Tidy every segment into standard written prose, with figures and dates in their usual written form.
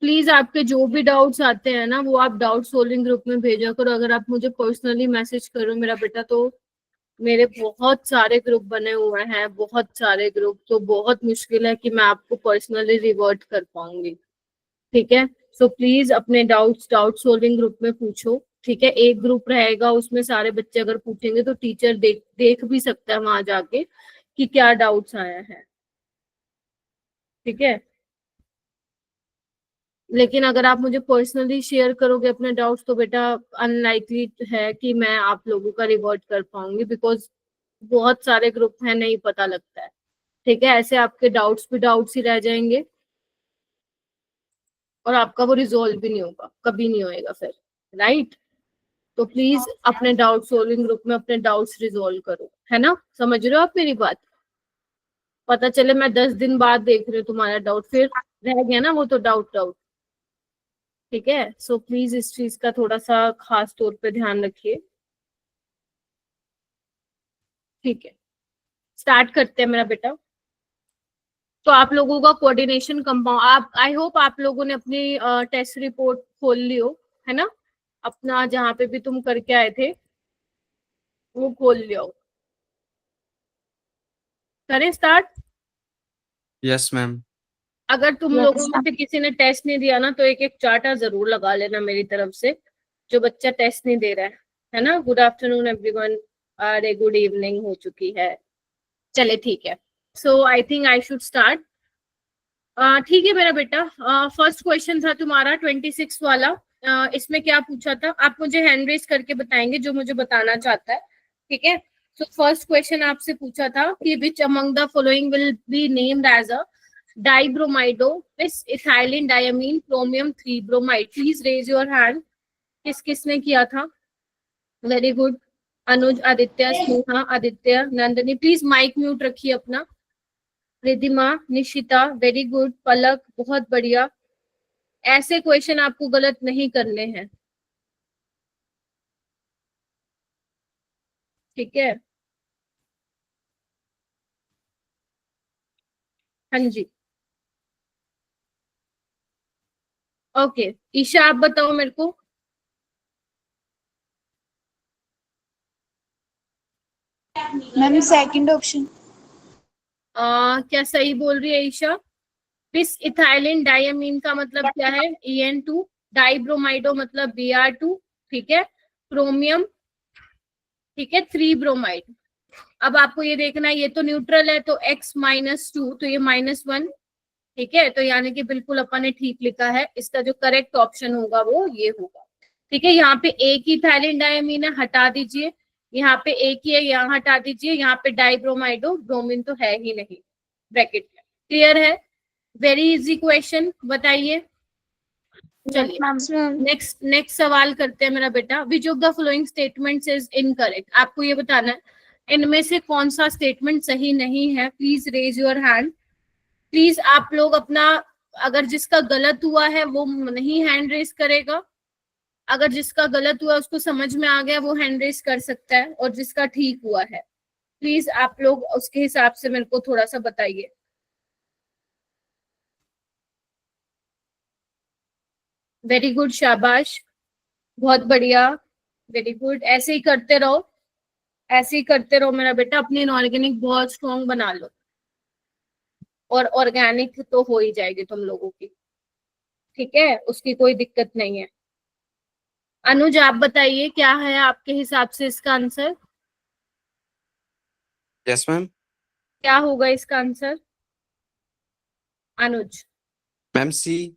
Please आपके जो भी डाउट्स आते हैं ना वो आप डाउट सोल्विंग ग्रुप में भेजा करो। अगर आप मुझे पर्सनली मैसेज करो मेरा बेटा, तो मेरे बहुत सारे ग्रुप बने हुए हैं, बहुत सारे ग्रुप, तो बहुत मुश्किल है कि मैं आपको पर्सनली रिवर्ट कर पाऊंगी। ठीक है, सो प्लीज अपने डाउट सोल्विंग ग्रुप में पूछो। ठीक है, एक ग्रुप रहेगा, उसमें सारे बच्चे अगर पूछेंगे तो टीचर देख भी सकता है वहां जाके कि क्या डाउट्स आया है। ठीक है, लेकिन अगर आप मुझे पर्सनली शेयर करोगे अपने डाउट्स तो बेटा अनलाइकली है कि मैं आप लोगों का रिवर्ट कर पाऊंगी, बिकॉज बहुत सारे ग्रुप हैं, नहीं पता लगता है। ठीक है, ऐसे आपके डाउट्स भी डाउट्स ही रह जाएंगे और आपका वो रिजोल्व भी नहीं होगा, कभी नहीं होएगा फिर। राइट, तो प्लीज अपने डाउट सोल्विंग ग्रुप में अपने डाउट्स रिजोल्व करो, है ना? समझ रहे हो आप मेरी बात? पता चले मैं 10 दिन बाद देख रही हूँ तुम्हारा डाउट, फिर रह गया ना वो तो डाउट डाउट। ठीक है, सो प्लीज इस चीज का थोड़ा सा खास तौर पे ध्यान रखिए। ठीक है, स्टार्ट करते हैं मेरा बेटा। तो आप लोगों का कोऑर्डिनेशन कंपाउंड, आप आई होप आप लोगों ने अपनी टेस्ट रिपोर्ट खोल ली हो, है ना? अपना जहाँ पे भी तुम करके आए थे वो खोल लियो। करें स्टार्ट? Yes ma'am. अगर तुम लोगों में से किसी ने टेस्ट नहीं दिया ना तो एक एक चार्टर जरूर लगा लेना मेरी तरफ से, जो बच्चा टेस्ट नहीं दे रहा है ना? गुड आफ्टरनून एवरीवन, अरे गुड इवनिंग हो चुकी है। चले ठीक है, so I think I should start. ठीक है मेरा बेटा, फर्स्ट क्वेश्चन था तुम्हारा 26 वाला। इसमें क्या पूछा था? आप मुझे हैंड रेज करके बताएंगे जो मुझे बताना चाहता है। ठीक है, सो फर्स्ट क्वेश्चन आपसे पूछा था कि which among the following will be named as a dibromido bis ethylene diamine chromium 3 bromide. Please raise your hand. किसने किया था? Very good, Anuj, Aditya, Sneha, Aditya, Nandini. Please mic mute रखिए अपना। रिधिमा, निशिता, वेरी गुड, पलक, बहुत बढ़िया। ऐसे क्वेश्चन आपको गलत नहीं करने हैं। ठीक है, हाँ जी, ओके। ईशा आप बताओ मेरे को। Ma'am second option. क्या सही बोल रही है ईशा? बिस इथाइलिन डायमीन का मतलब क्या है? En2। डाइब्रोमाइडो मतलब Br2। ठीक है, क्रोमियम, ठीक है, 3 ब्रोमाइड। अब आपको ये देखना है, ये तो न्यूट्रल है तो X-2, तो ये -1। ठीक है, तो यानी कि बिल्कुल अपन ने ठीक लिखा है। इसका जो करेक्ट ऑप्शन होगा वो ये होगा। ठीक है, यहाँ पे एक ही इथाइलिन डायमीन है, हटा दीजिए। यहाँ पे एक ही है, यहाँ हटा दीजिए। यहाँ पे डाइब्रोमाइडो ब्रोमीन तो है ही नहीं ब्रैकेट में। क्लियर है? वेरी इजी क्वेश्चन, बताइए। चलिए नेक्स्ट सवाल करते हैं मेरा बेटा। Which of the following statements is incorrect? आपको ये बताना है इनमें से कौन सा स्टेटमेंट सही नहीं है। Please raise your hand. Please आप लोग अपना, अगर जिसका गलत हुआ है वो नहीं हैंड रेस करेगा, अगर जिसका गलत हुआ उसको समझ में आ गया वो हैंड रेस कर सकता है, और जिसका ठीक हुआ है प्लीज आप लोग उसके हिसाब से मेरे को थोड़ा सा बताइए। वेरी गुड, शाबाश, बहुत बढ़िया, वेरी गुड। ऐसे ही करते रहो, ऐसे ही करते रहो मेरा बेटा। अपनी इनऑर्गेनिक बहुत स्ट्रॉन्ग बना लो, और ऑर्गेनिक तो हो ही जाएगी तुम लोगों की। ठीक है, उसकी कोई दिक्कत नहीं है। अनुज आप बताइए क्या है आपके हिसाब से इसका आंसर? Yes ma'am. क्या होगा इसका answer Anuj? Ma'am C.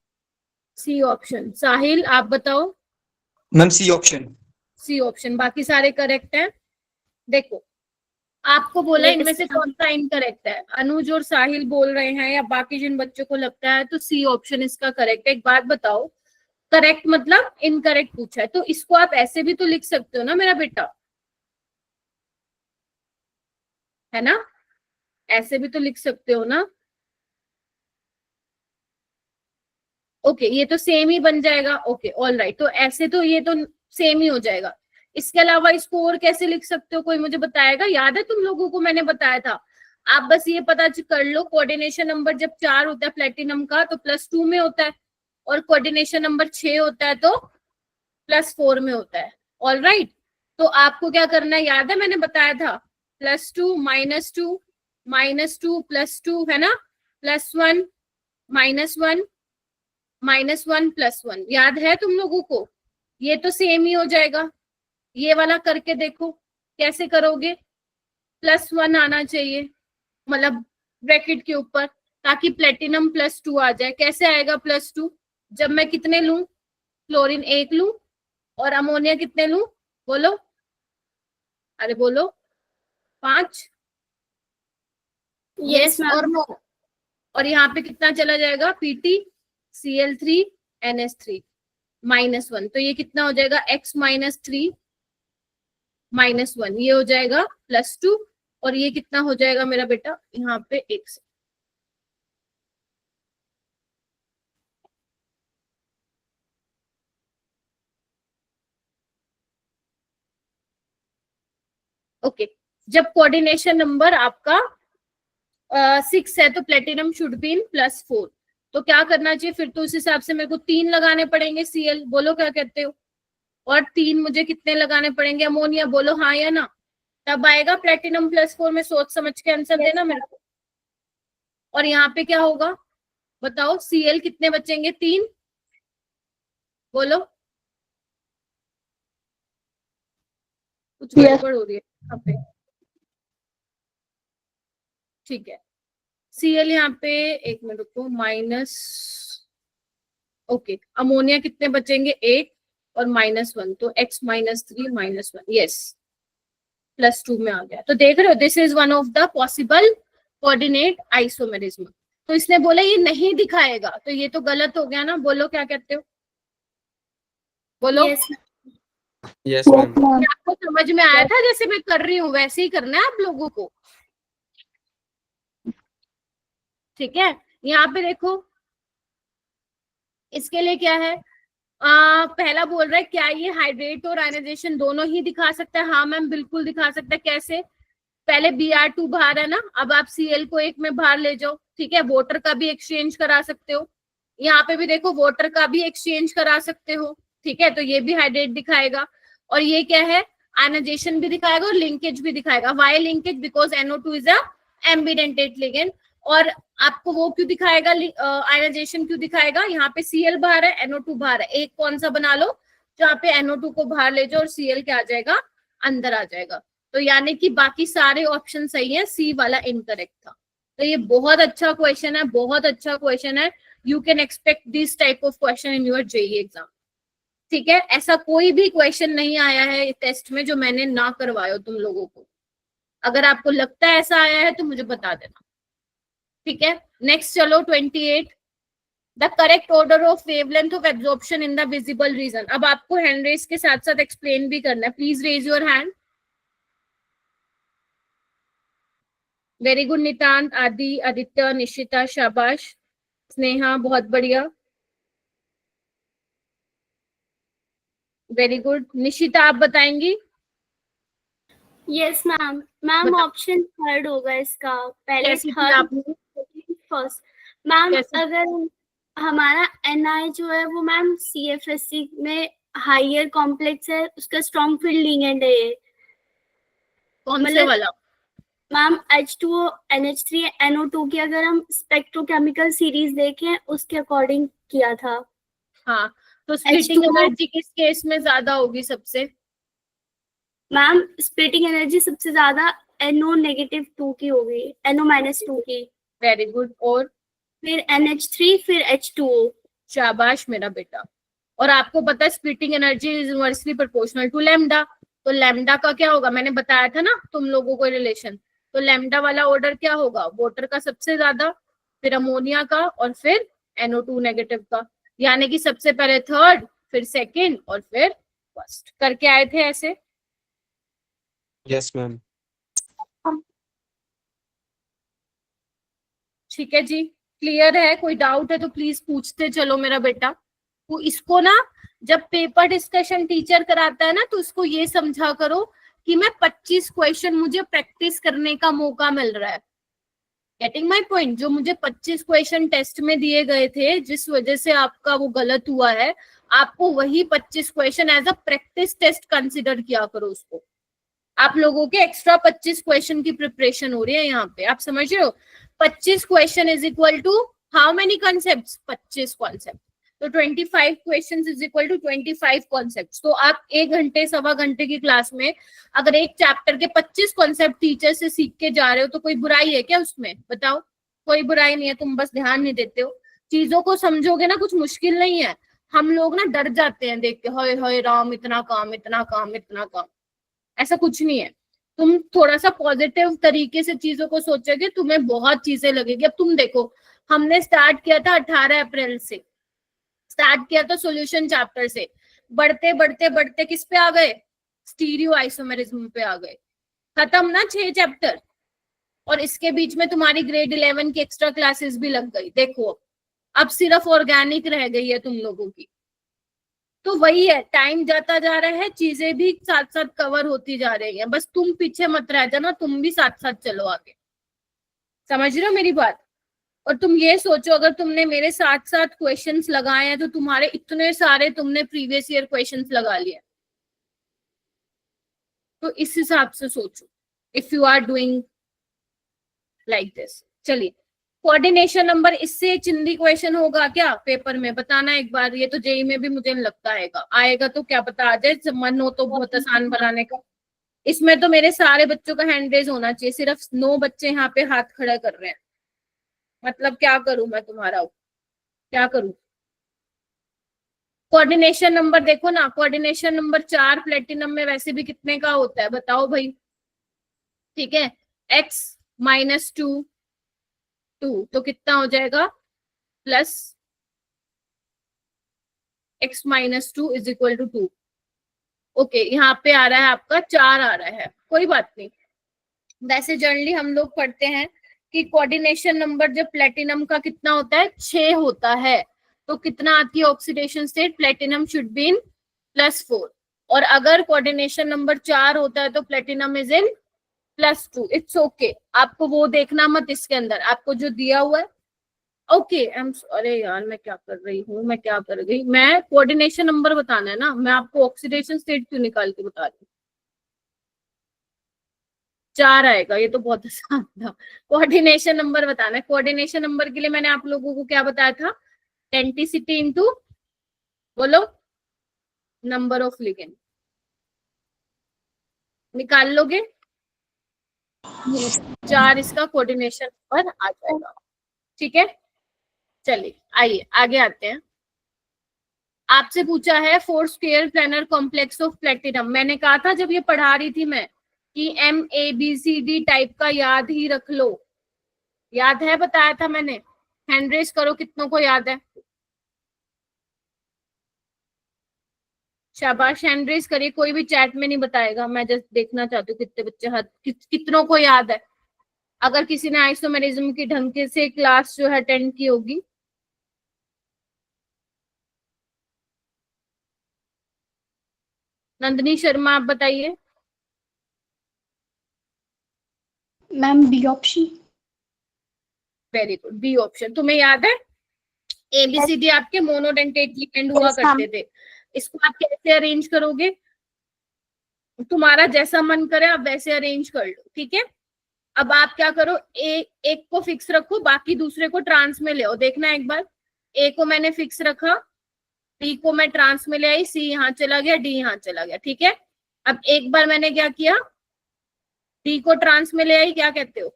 C option. Sahil आप बताओ। Ma'am C option. C option, बाकी सारे करेक्ट हैं। देखो, आपको बोला इनमें से कौन सा इनकरेक्ट है? अनुज और साहिल बोल रहे हैं, या बाकी जिन बच्चों को लगता है तो सी ऑप्शन इसका करेक्ट है। एक बात बताओ, करेक्ट मतलब इनकरेक्ट पूछा है तो इसको आप ऐसे भी तो लिख सकते हो ना मेरा बेटा, है ना? ऐसे भी तो लिख सकते हो ना। ओके, ये तो सेम ही बन जाएगा। ओके ऑल राइट, तो ऐसे तो ये तो सेम ही हो जाएगा। इसके अलावा इसको और कैसे लिख सकते हो? कोई मुझे बताएगा? याद है तुम लोगों को मैंने बताया था आप बस ये पता कर लो कोऑर्डिनेशन नंबर जब 4 होता है प्लेटिनम का तो +2 में होता है, और कोऑर्डिनेशन नंबर 6 होता है तो +4 में होता है। ऑल राइट, तो आपको क्या करना है, याद है मैंने बताया था, +2 -2 -2 +2 है ना, +1 -1 -1 +1, याद है तुम लोगों को? ये तो सेम ही हो जाएगा। ये वाला करके देखो कैसे करोगे, +1 आना चाहिए मतलब ब्रैकेट के ऊपर, ताकि प्लेटिनम +2 आ जाए। कैसे आएगा +2? जब मैं कितने लूं, क्लोरीन 1 लूं और अमोनिया कितने लूं, बोलो, अरे बोलो, 5। यस और नो, और यहाँ पे कितना चला जाएगा, Pt Cl3 NH3 -1, तो ये कितना हो जाएगा, x -3 -1, ये हो जाएगा +2, और ये कितना हो जाएगा मेरा बेटा, यहाँ पे 1 से। ओके, जब कोऑर्डिनेशन नंबर आपका 6 है तो प्लेटिनम शुड बी इन +4, तो क्या करना चाहिए फिर, तो उस हिसाब से मेरे को 3 लगाने पड़ेंगे Cl, बोलो क्या कहते हो, और 3 मुझे कितने लगाने पड़ेंगे अमोनिया, बोलो हाँ या ना, तब आएगा प्लेटिनम +4 में। सोच समझ के आंसर देना मेरे को। और यहाँ पे क्या होगा बताओ, Cl कितने बचेंगे, 3, बोलो, कुछ गड़बड़ हो रही है यहाँ पे, ठीक है। Cl यहाँ पे, एक मिनट रुको, माइनस, ओके, अमोनिया कितने बचेंगे, 8 और -1, तो x -3 -1, यस, +2 में आ गया। तो देख रहे हो, this is one of the possible coordinate isomerism. तो इसने बोला ये नहीं दिखाएगा, तो ये तो गलत हो गया ना, बोलो क्या कहते हो, बोलो। Yes, ma'am. आपको समझ में आया था, जैसे मैं कर रही हूँ वैसे ही करना है आप लोगों को, ठीक है। यहाँ पे देखो, इसके लिए क्या है, पहला बोल रहा है क्या ये हाइड्रेट और आयनाइजेशन दोनों ही दिखा सकता है, हाँ मैम बिल्कुल दिखा सकता है। कैसे, पहले Br2 बाहर है ना, अब आप Cl को एक में बाहर ले जाओ, ठीक है, वाटर का भी एक्सचेंज करा सकते हो, यहाँ पे भी देखो वाटर का भी एक्सचेंज करा सकते हो, ठीक है, तो ये भी हाइड्रेट दिखाएगा। और ये क्या है, आयनाइजेशन भी दिखाएगा और लिंकेज भी दिखाएगा। Y linkage, because NO2 is a ambidentate ligand. और आपको वो क्यों दिखाएगा, आयनाइजेशन क्यों दिखाएगा, यहाँ पे Cl बाहर है, NO2 बाहर है, एक कौन सा बना लो जहाँ पे NO2 को बाहर ले जाओ और Cl क्या आ जाएगा, अंदर आ जाएगा। तो यानी कि बाकी सारे ऑप्शन सही है, सी वाला इनकरेक्ट था। तो ये बहुत अच्छा क्वेश्चन है, बहुत अच्छा क्वेश्चन है। You can expect this type of question in your JEE exam, ठीक है। ऐसा कोई भी क्वेश्चन नहीं आया है टेस्ट में जो मैंने ना करवाया तुम लोगों को। अगर आपको लगता है ऐसा आया है तो मुझे बता देना, ठीक है। नेक्स्ट चलो 28, the correct order of wavelength of absorption in the visible region. अब आपको हैंड रेज के साथ साथ एक्सप्लेन भी करना है, please raise your hand. Very good Nitant, Adi, Aditya, Nishita, शाबाश, स्नेहा, बहुत बढ़िया, वेरी गुड। निशिता आप बताएंगी? Yes ma'am. Ma'am option third होगा इसका, पहले थर्ड फर्स्ट। मैम अगर हमारा NI जो है वो मैम CFSC में हायर कॉम्प्लेक्स है, उसका स्ट्रॉन्ग फील्ड लिगेंड है ये, कौन से वाला मैम? H2O NH3 NO2 की अगर हम स्पेक्ट्रोकेमिकल सीरीज देखें उसके अकॉर्डिंग किया था। हाँ, तो स्प्लिटिंग एनर्जी किस केस में ज्यादा होगी सबसे? मैम स्प्लिटिंग एनर्जी सबसे ज्यादा NO-2 की होगी, NO-2 की। Very good. और फिर NH3, फिर H2O। शाबाश मेरा बेटा। और आपको पता है splitting energy is inversely proportional to lambda, तो लैम्डा का क्या होगा, मैंने बताया था ना तुम लोगों को रिलेशन। तो लैम्डा वाला ऑर्डर क्या होगा, वाटर का सबसे ज्यादा, फिर अमोनिया का, और फिर NO2 नेगेटिव का। यानी कि सबसे पहले थर्ड, फिर सेकंड, और फिर फर्स्ट करके आए थे ऐसे। Yes, ma'am. ठीक है जी, क्लियर है? कोई डाउट है तो प्लीज पूछते चलो मेरा बेटा। तो इसको ना जब पेपर डिस्कशन टीचर कराता है ना, तो उसको ये समझा करो कि मैं 25 क्वेश्चन मुझे प्रैक्टिस करने का मौका मिल रहा है, गेटिंग माई पॉइंट? जो मुझे 25 क्वेश्चन टेस्ट में दिए गए थे, जिस वजह से आपका वो गलत हुआ है, आपको वही 25 question as a practice test consider किया करो उसको। आप लोगों के एक्स्ट्रा 25 क्वेश्चन की प्रिपरेशन हो रही है यहाँ पे, आप समझ रहे हो? 25 question is equal to how many concepts? 25 concept. तो 25 questions is equal to 25 concepts. तो आप 1 घंटे सवा घंटे की क्लास में अगर एक चैप्टर के 25 कॉन्सेप्ट टीचर से सीख के जा रहे हो तो कोई बुराई है क्या उसमें? बताओ, कोई बुराई नहीं है, तुम बस ध्यान नहीं देते हो। चीजों को समझोगे ना, कुछ मुश्किल नहीं है। हम लोग ना डर जाते हैं देख के, हाय हाय राम, इतना काम, इतना काम, इतना काम। ऐसा कुछ नहीं है। तुम थोड़ा सा पॉजिटिव तरीके से चीजों को सोचोगे, तुम्हें बहुत चीजें लगेगी। अब तुम देखो, हमने स्टार्ट किया था 18 अप्रैल से, स्टार्ट किया था सॉल्यूशन चैप्टर से, बढ़ते बढ़ते बढ़ते किस पे आ गए? स्टीरियो आइसोमेरिज्म पे आ गए। खत्म ना 6 चैप्टर। और इसके बीच में तुम्हारी ग्रेड 11 की एक्स्ट्रा क्लासेस भी लग गई। देखो अब सिर्फ ऑर्गेनिक रह गई है तुम लोगों की। तो वही है, टाइम जाता जा रहा है, चीजें भी साथ साथ कवर होती जा रही है। बस तुम पीछे मत रह जाना, तुम भी साथ साथ चलो आगे। समझ रहे हो मेरी बात? और तुम ये सोचो, अगर तुमने मेरे साथ साथ क्वेश्चंस लगाए हैं तो तुम्हारे इतने सारे तुमने प्रीवियस ईयर क्वेश्चंस लगा लिए। तो इस हिसाब से सोचो, if you are doing like this. चलिए, कोऑर्डिनेशन नंबर, इससे चिंदी क्वेश्चन होगा क्या पेपर में? बताना एक बार। ये तो जेई में भी मुझे नहीं लगता आएगा तो क्या पता आ जाए, मन हो तो बहुत आसान बनाने का। इसमें तो मेरे सारे बच्चों का हैंड रेज होना चाहिए, सिर्फ 9 बच्चे यहाँ पे हाथ खड़ा कर रहे हैं। मतलब क्या करूं मैं तुम्हारा, क्या करूं? कोऑर्डिनेशन नंबर देखो ना, कोऑर्डिनेशन नंबर 4 प्लेटिनम में वैसे भी कितने का होता है बताओ भाई? ठीक है, x -2 2 तो कितना हो जाएगा? Plus x -2 is equal to 2। Okay, यहाँ पे आ रहा है आपका 4 आ रहा है, कोई बात नहीं। वैसे जनरली हम लोग पढ़ते हैं कि कोऑर्डिनेशन नंबर जब प्लेटिनम का कितना होता है? 6 होता है। तो कितना आती है oxidation state? Platinum should be in +4। और अगर कोऑर्डिनेशन नंबर 4 होता है तो platinum is in +2। It's okay, आपको वो देखना मत इसके अंदर, आपको जो दिया हुआ है। ओके, अरे यार मैं क्या कर रही हूँ, मैं क्या कर गई? मैं कोऑर्डिनेशन नंबर बताना है ना, मैं आपको ऑक्सीडेशन स्टेट क्यों निकाल के बता रही हूँ? 4 आएगा, ये तो बहुत आसान था। कोऑर्डिनेशन नंबर बताना है। कोऑर्डिनेशन नंबर के लिए मैंने आप लोगों को क्या बताया था? टेंटिसिटी इंटू, बोलो, नंबर ऑफ लिगेंड। निकाल लोगे? 4 इसका कोऑर्डिनेशन पर आ जाएगा। ठीक है, चलिए आइए आगे आते हैं। आपसे पूछा है 4 square planar complex of platinum. मैंने कहा था जब ये पढ़ा रही थी मैं कि MABCD टाइप का याद ही रख लो। याद है? बताया था मैंने। हैंड रेज करो कितनों को याद है। शाबाश, हैंड रेज करिए। कोई भी चैट में नहीं बताएगा, मैं जस्ट देखना चाहती हूँ कितने बच्चे कितनों को याद है। अगर किसी ने आइसोमेरिज्म की ढंग से क्लास जो है अटेंड की होगी। नंदिनी शर्मा, आप बताइए। Ma'am B option. Very good, B option. तुम्हें याद है ABCD आपके मोनोडेंटेट लिगेंड हुआ करते थे। इसको आप कैसे अरेंज करोगे? तुम्हारा जैसा मन करे आप वैसे अरेंज कर लो। ठीक है, अब आप क्या करो, एक को फिक्स रखो, बाकी दूसरे को ट्रांस में ले आओ। देखना एक बार, A को मैंने फिक्स रखा, D को मैं ट्रांस में ले आई, C यहाँ चला गया, D यहाँ चला गया। ठीक है, अब एक बार मैंने क्या किया, D को ट्रांस में ले आई, क्या कहते हो?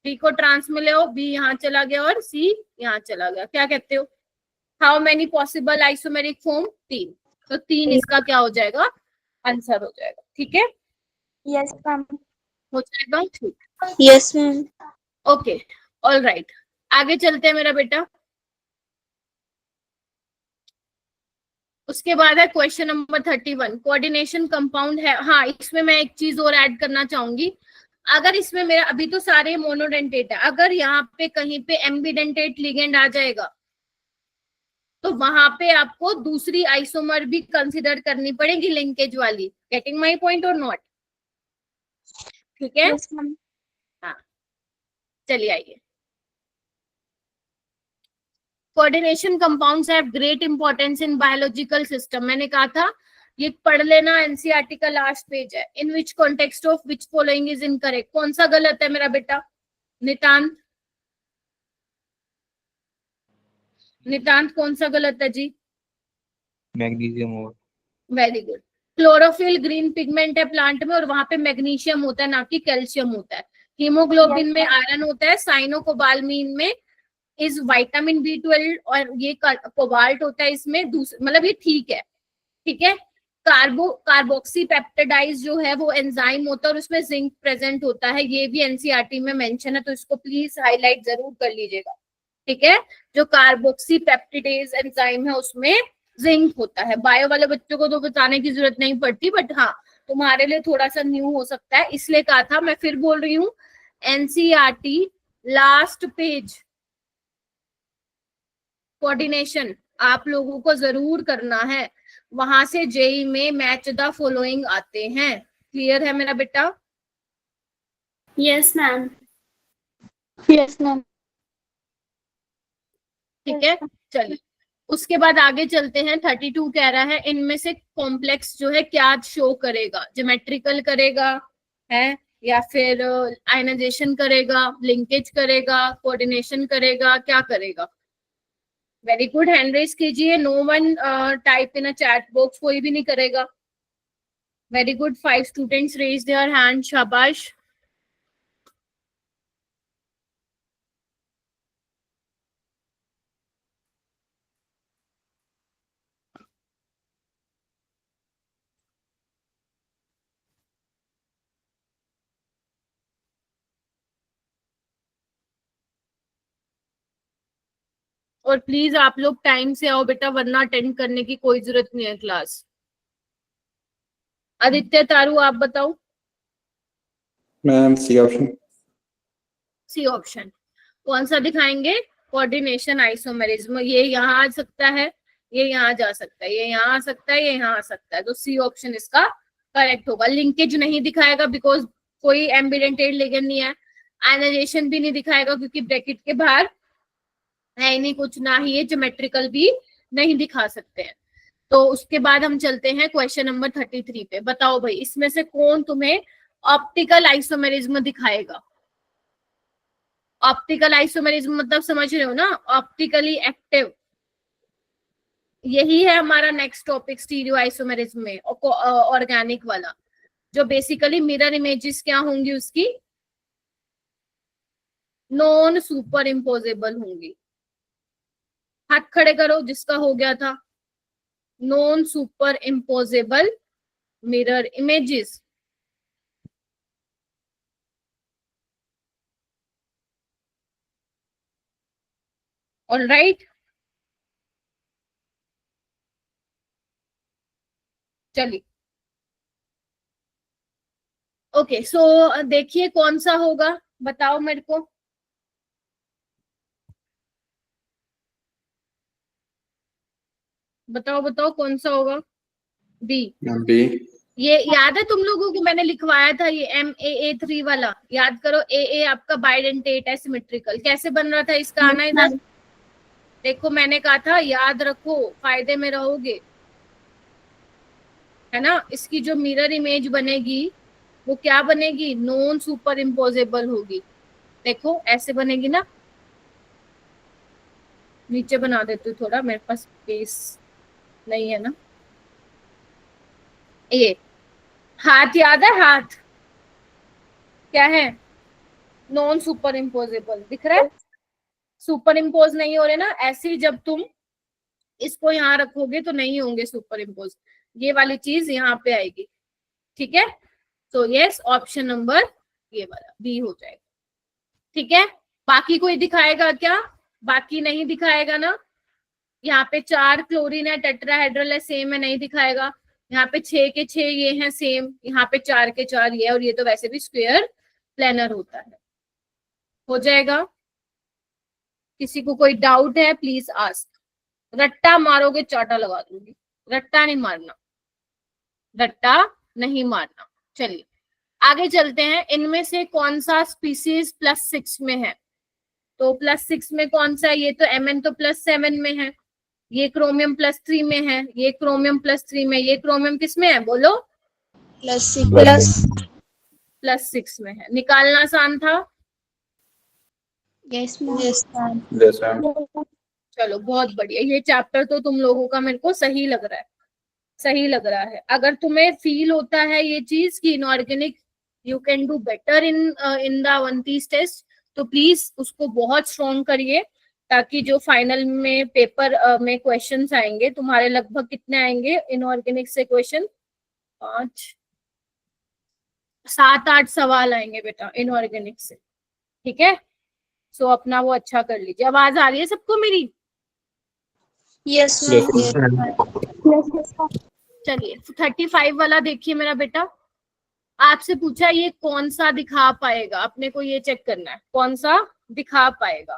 D को ट्रांस में ले आओ, B यहाँ चला गया और C यहाँ चला गया, क्या कहते हो? How many possible isomeric form? 3। तो 3 इसका क्या हो जाएगा? आंसर हो जाएगा। ठीक है, यस मैम। हो जाएगा। ठीक, yes ma'am. Okay, all right, आगे चलते हैं मेरा बेटा। उसके बाद है क्वेश्चन नंबर 31, कोऑर्डिनेशन कंपाउंड है। हाँ, इसमें मैं एक चीज और ऐड करना चाहूंगी। अगर इसमें मेरा अभी तो सारे मोनोडेंटेट है, अगर यहाँ पे कहीं पे एम्बिडेंटेट लिगेंड आ जाएगा तो वहां पे आपको दूसरी आइसोमर भी कंसिडर करनी पड़ेगी, लिंकेज वाली। गेटिंग माई पॉइंट और नॉट? ठीक है, यस मैम। हाँ, चलिए आइए, coordination compounds have great importance in biological system. मैंने कहा था ये पढ़ लेना, एनसीईआरटी का लास्ट पेज है। In which context of which following is incorrect, कौन सा गलत है मेरा बेटा? नितांत, नितांत कौन सा गलत है जी? मैग्नीशियम और very good. Chlorophyll green pigment है प्लांट में और वहां पे मैग्नीशियम होता है, ना कि कैल्शियम होता है। हीमोग्लोबिन में आयरन होता है, साइनोकोबालमीन में इस विटामिन B12 और ये कोबाल्ट होता है इसमें। मतलब ये ठीक है, ठीक है। कार्बोक्सी पेप्टाइडाइज जो है वो एंजाइम होता है और उसमें जिंक प्रेजेंट होता है, ये भी एनसीईआरटी में मेंशन है, तो इसको प्लीज हाईलाइट जरूर कर लीजिएगा, ठीक है। जो कार्बोक्सी पेप्टाइडेज एंजाइम है उसमें जिंक होता है। बायो वाले बच्चों को तो बताने की जरूरत नहीं पड़ती, बट हाँ तुम्हारे लिए थोड़ा सा न्यू हो सकता है, इसलिए कहा था। मैं फिर बोल रही हूँ, एनसीईआरटी लास्ट पेज कोऑर्डिनेशन आप लोगों को जरूर करना है, वहां से जेई में मैच द फॉलोइंग आते हैं। क्लियर है मेरा बेटा? Yes ma'am. Yes, ma'am. ठीक है, चलिए उसके बाद आगे चलते हैं। 32 कह रहा है इनमें से कॉम्प्लेक्स जो है क्या शो करेगा, ज्योमेट्रिकल करेगा है या फिर आयनाइजेशन करेगा, लिंकेज करेगा, कोऑर्डिनेशन करेगा, क्या करेगा? वेरी गुड, हैंड रेज कीजिए। No one type in a chat box, कोई भी नहीं करेगा। Very good, 5 students raise their hand, शाबाश। और प्लीज आप लोग टाइम से आओ बेटा, वरना अटेंड करने की कोई जरूरत नहीं है क्लास। आदित्य तारू आप बताओ। Ma'am C option. C option कौन सा दिखाएंगे? Coordination isomerism. ये यहाँ आ सकता है, ये यहाँ जा सकता है, ये यहाँ आ सकता है, ये यहाँ आ सकता है, तो सी ऑप्शन इसका करेक्ट होगा। लिंकेज नहीं दिखाएगा बिकॉज कोई एम्बिडेंटेड लिगेंड नहीं है। आयनाइजेशन भी नहीं दिखाएगा क्योंकि ब्रैकेट के बाहर है ही नहीं कुछ, ना ही ये ज्योमेट्रिकल भी नहीं दिखा सकते हैं। तो उसके बाद हम चलते हैं क्वेश्चन नंबर 33 पे। बताओ भाई इसमें से कौन तुम्हें ऑप्टिकल आइसोमेरिज्म दिखाएगा? ऑप्टिकल आइसोमेरिज्म मतलब समझ रहे हो ना, ऑप्टिकली एक्टिव। यही है हमारा नेक्स्ट टॉपिक स्टीरियो आइसोमेरिज्म में, ऑर्गेनिक वाला, जो बेसिकली मिरर इमेजेस क्या होंगी उसकी, नॉन सुपर इम्पोजेबल होंगी। हाथ खड़े करो जिसका हो गया था। Non super imposable mirror images. All right, चलिए ओके। सो देखिए कौन सा होगा, बताओ मेरे को। बताओ बताओ कौन सा होगा? बी। बी। ये याद है तुम लोगों को, मैंने लिखवाया था ये MAA3 वाला, याद करो। AA आपका बाइडेंटेट है, सिमेट्रिकल। कैसे बन रहा था इसका आना इधर? देखो मैंने कहा था याद रखो, फायदे में रहोगे, है ना। इसकी जो मिरर इमेज बनेगी वो क्या बनेगी? नॉन सुपर इम्पोजेबल होगी। देखो ऐसे बनेगी ना, नीचे बना देती हूँ थोड़ा, मेरे पास स्पेस नहीं है ना। ये हाथ याद है, हाथ क्या है? नॉन सुपर इम्पोजेबल दिख रहा है, सुपर इम्पोज नहीं हो रहे ना। ऐसे ही जब तुम इसको यहाँ रखोगे तो नहीं होंगे सुपर इम्पोज, ये वाली चीज यहाँ पे आएगी, ठीक है। तो यस, ऑप्शन नंबर ये वाला बी हो जाएगा, ठीक है। बाकी कोई दिखाएगा क्या? बाकी नहीं दिखाएगा ना। यहाँ पे 4 क्लोरीन है, टेट्राहेड्रल है, सेम है, नहीं दिखाएगा। यहाँ पे 6 के 6 ये हैं सेम, यहाँ पे 4 के 4 ये है, और ये तो वैसे भी स्क्वायर प्लेनर होता है। हो जाएगा। किसी को कोई डाउट है प्लीज आस्क। रट्टा मारोगे चाटा लगा दूंगी, रट्टा नहीं मारना, रट्टा नहीं मारना। चलिए आगे चलते हैं। इनमें से कौन सा स्पीसीज +6 में है? तो +6 में कौन सा है? ये तो Mn तो +7 में है, ये क्रोमियम +3 में है, ये क्रोमियम +3 में, ये क्रोमियम किस में है बोलो? +6 में है। निकालना आसान था। Yes ma'am. Yes, ma'am. चलो बहुत बढ़िया, ये चैप्टर तो तुम लोगों का मेरे को सही लग रहा है, सही लग रहा है। अगर तुम्हें फील होता है ये चीज कि inorganic you can do better in the Avantis test, तो प्लीज उसको बहुत स्ट्रॉन्ग करिए, ताकि जो फाइनल में पेपर में क्वेश्चंस आएंगे, तुम्हारे लगभग कितने आएंगे इनऑर्गेनिक से क्वेश्चन? 5 7 8 सवाल आएंगे बेटा इनऑर्गेनिक से, ठीक है? सो अपना वो अच्छा कर लीजिए। आवाज आ रही है सबको मेरी? Yes Yes, ma'am. ma'am. चलिए 35 वाला देखिए मेरा बेटा। आपसे पूछा ये कौन सा दिखा पाएगा, अपने को ये चेक करना है कौन सा दिखा पाएगा।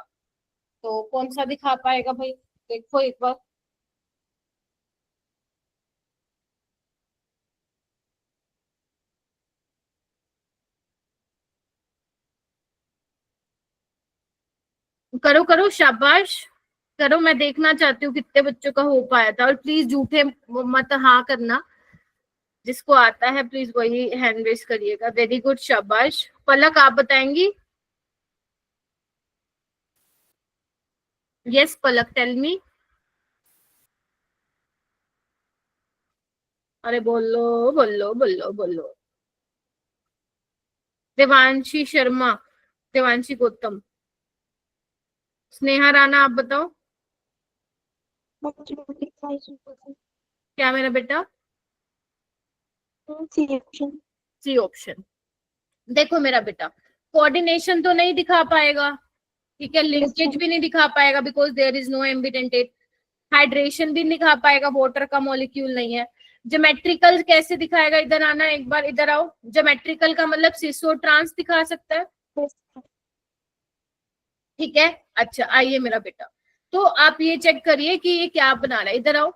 तो कौन सा दिखा पाएगा भाई, देखो एक बार। करो करो, शाबाश करो। मैं देखना चाहती हूँ कितने बच्चों का हो पाया था। और प्लीज झूठे मत हाँ करना, जिसको आता है प्लीज वही हैंड रेस करिएगा। वेरी गुड, शाबाश। पलक आप बताएंगी? यस पलक, टेल मी। अरे बोलो बोलो बोलो बोलो। देवांशी शर्मा, देवांशी गौतम, स्नेहा राणा आप बताओ क्या मेरा बेटा? C option. देखो मेरा बेटा, कोऑर्डिनेशन तो नहीं दिखा पाएगा, ठीक है, लिंकेज भी नहीं दिखा पाएगा because there is no ambidentate, hydration भी नहीं दिखा पाएगा, वाटर का मॉलिक्यूल नहीं है। ज्योमेट्रिकल कैसे दिखाएगा? इधर आना एक बार, इधर आओ। ज्योमेट्रिकल का मतलब सिसो ट्रांस दिखा सकता है, ठीक है? अच्छा आइए मेरा बेटा, तो आप ये चेक करिए कि ये क्या बना रहा है, इधर आओ।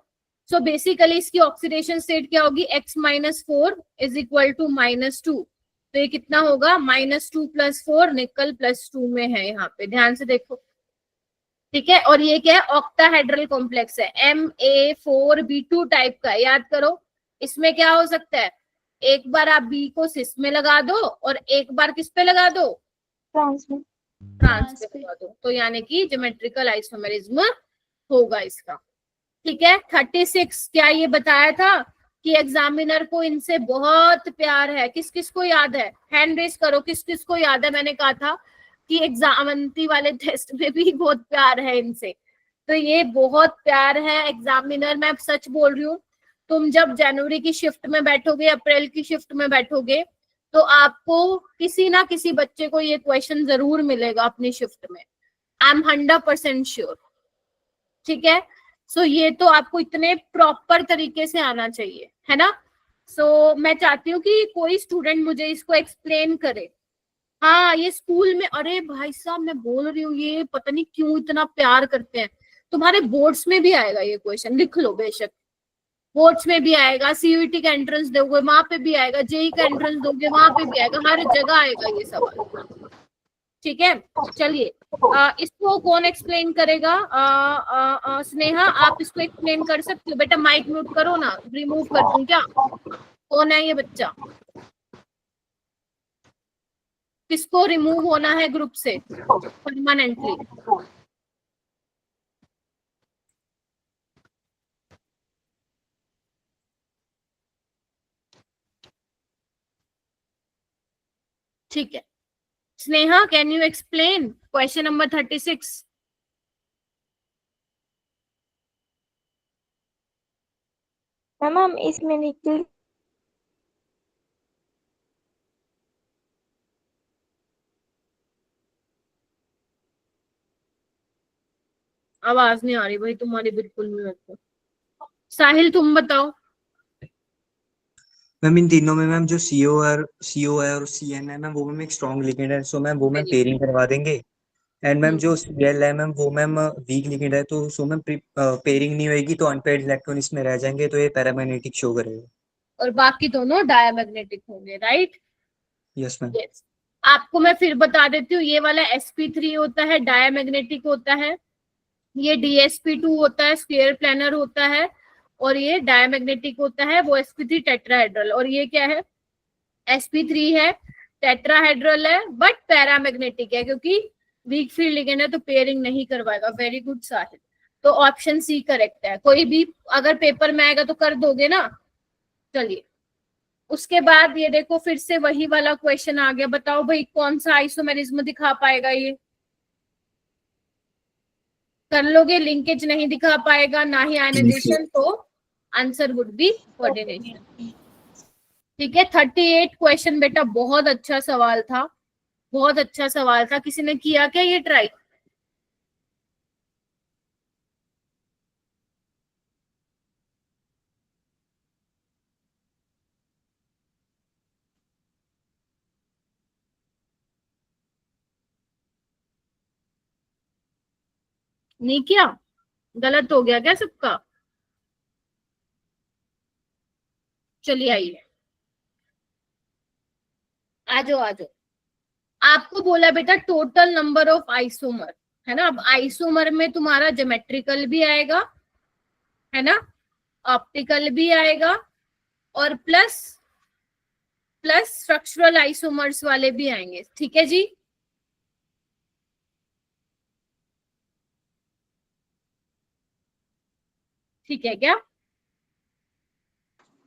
सो बेसिकली इसकी ऑक्सीडेशन स्टेट क्या होगी? X-4 is equal to -2। तो ये कितना होगा? -2 + 4, निकल +2 में है यहाँ पे, ध्यान से देखो, ठीक है? और ये क्या है? ऑक्टाहेड्रल कॉम्प्लेक्स है, Ma4B2 टाइप का। याद करो इसमें क्या हो सकता है, एक बार आप बी को सिस में लगा दो और एक बार किस पे लगा दो? ट्रांस पे लगा दो। तो यानी कि ज्योमेट्रिकल आइसोमेरिज्म होगा इसका, ठीक है? 36 क्या ये बताया था कि एग्जामिनर को इनसे बहुत प्यार है? किस किस को याद है? हैंड रेस करो, किस किस को याद है? मैंने कहा था कि एग्जामंती वाले टेस्ट में भी बहुत प्यार है इनसे, तो ये बहुत प्यार है एग्जामिनर। मैं सच बोल रही हूँ, तुम जब जनवरी की शिफ्ट में बैठोगे, अप्रैल की शिफ्ट में बैठोगे, तो आपको किसी ना किसी बच्चे को ये क्वेश्चन जरूर मिलेगा अपनी शिफ्ट में, आई एम 100% श्योर, ठीक है? सो ये तो आपको इतने प्रॉपर तरीके से आना चाहिए, है ना? सो मैं चाहती हूँ कि कोई स्टूडेंट मुझे इसको एक्सप्लेन करे। हाँ ये स्कूल में, अरे भाई साहब मैं बोल रही हूँ, ये पता नहीं क्यों इतना प्यार करते हैं। तुम्हारे बोर्ड्स में भी आएगा ये क्वेश्चन, लिख लो, बेशक बोर्ड्स में भी आएगा, सीयूईटी का एंट्रेंस दोगे वहां पे भी आएगा, जेई का एंट्रेंस दोगे वहां पे भी आएगा, हर जगह आएगा ये सवाल, ठीक है? चलिए इसको कौन एक्सप्लेन करेगा? स्नेहा आप इसको एक्सप्लेन कर सकते हो? बेटा माइक म्यूट करो ना, रिमूव कर दूं क्या? कौन है ये बच्चा? किसको रिमूव होना है ग्रुप से परमानेंटली? ठीक है, Sneha can you explain question number 36? Ma'am इसमें लिक्विड आवाज नहीं आ रही भाई तुम्हारी बिल्कुल भी मेरे को। साहिल तुम बताओ। मैम इन तीनों में मैम जो CO है और CN है मैम, वो मैम एक स्ट्रॉन्ग लिगेंड है, सो मैम वो मैम पेयरिंग करवा देंगे। एंड मैम जो Cl है मैम, वो मैम वीक लिगेंड है, तो सो मैम पेयरिंग नहीं होगी तो अनपेयर्ड इलेक्ट्रॉन इसमें रह जाएंगे, तो ये पैरामैग्नेटिक शो करेगा। और बाकी दोनों डायमैग्नेटिक होंगे, राइट? Yes ma'am. यस। आपको मैं फिर बता देती हूँ, ये वाला sp3 होता है, डायमैग्नेटिक होता है, ये dsp2 होता है, स्फीयर प्लानर होता है, और ये डायमैग्नेटिक होता है, वो sp3 टेट्राहेड्रल। और ये क्या है, sp3 है, टेट्राहेड्रल है, बट पैरामैग्नेटिक है, क्योंकि वीक फील्ड लिगेंड है तो पेयरिंग नहीं करवाएगा। वेरी गुड साहिल, तो ऑप्शन सी करेक्ट है। कोई भी अगर पेपर में आएगा तो कर दोगे ना। चलिए, उसके बाद ये देखो फिर से वही वाला क्वेश्चन आ गया। बताओ भाई कौन सा आइसोमेरिज्म दिखा पाएगा ये? कर लोगे? लिंकेज नहीं दिखा पाएगा, ना ही आयनाइजेशन, तो आंसर वुड बी कोऑर्डिनेशन। ठीक है, 38 क्वेश्चन बेटा, बहुत अच्छा सवाल था, बहुत अच्छा सवाल था। किसी ने किया क्या ये ट्राई? नहीं किया? गलत हो गया क्या सबका? चलिए आइए, आ जाओ आ जाओ। आपको बोला बेटा टोटल नंबर ऑफ आइसोमर, है ना। अब आइसोमर में तुम्हारा ज्योमेट्रिकल भी आएगा, है ना, ऑप्टिकल भी आएगा, और प्लस स्ट्रक्चरल आइसोमर्स वाले भी आएंगे। ठीक है जी, ठीक है क्या?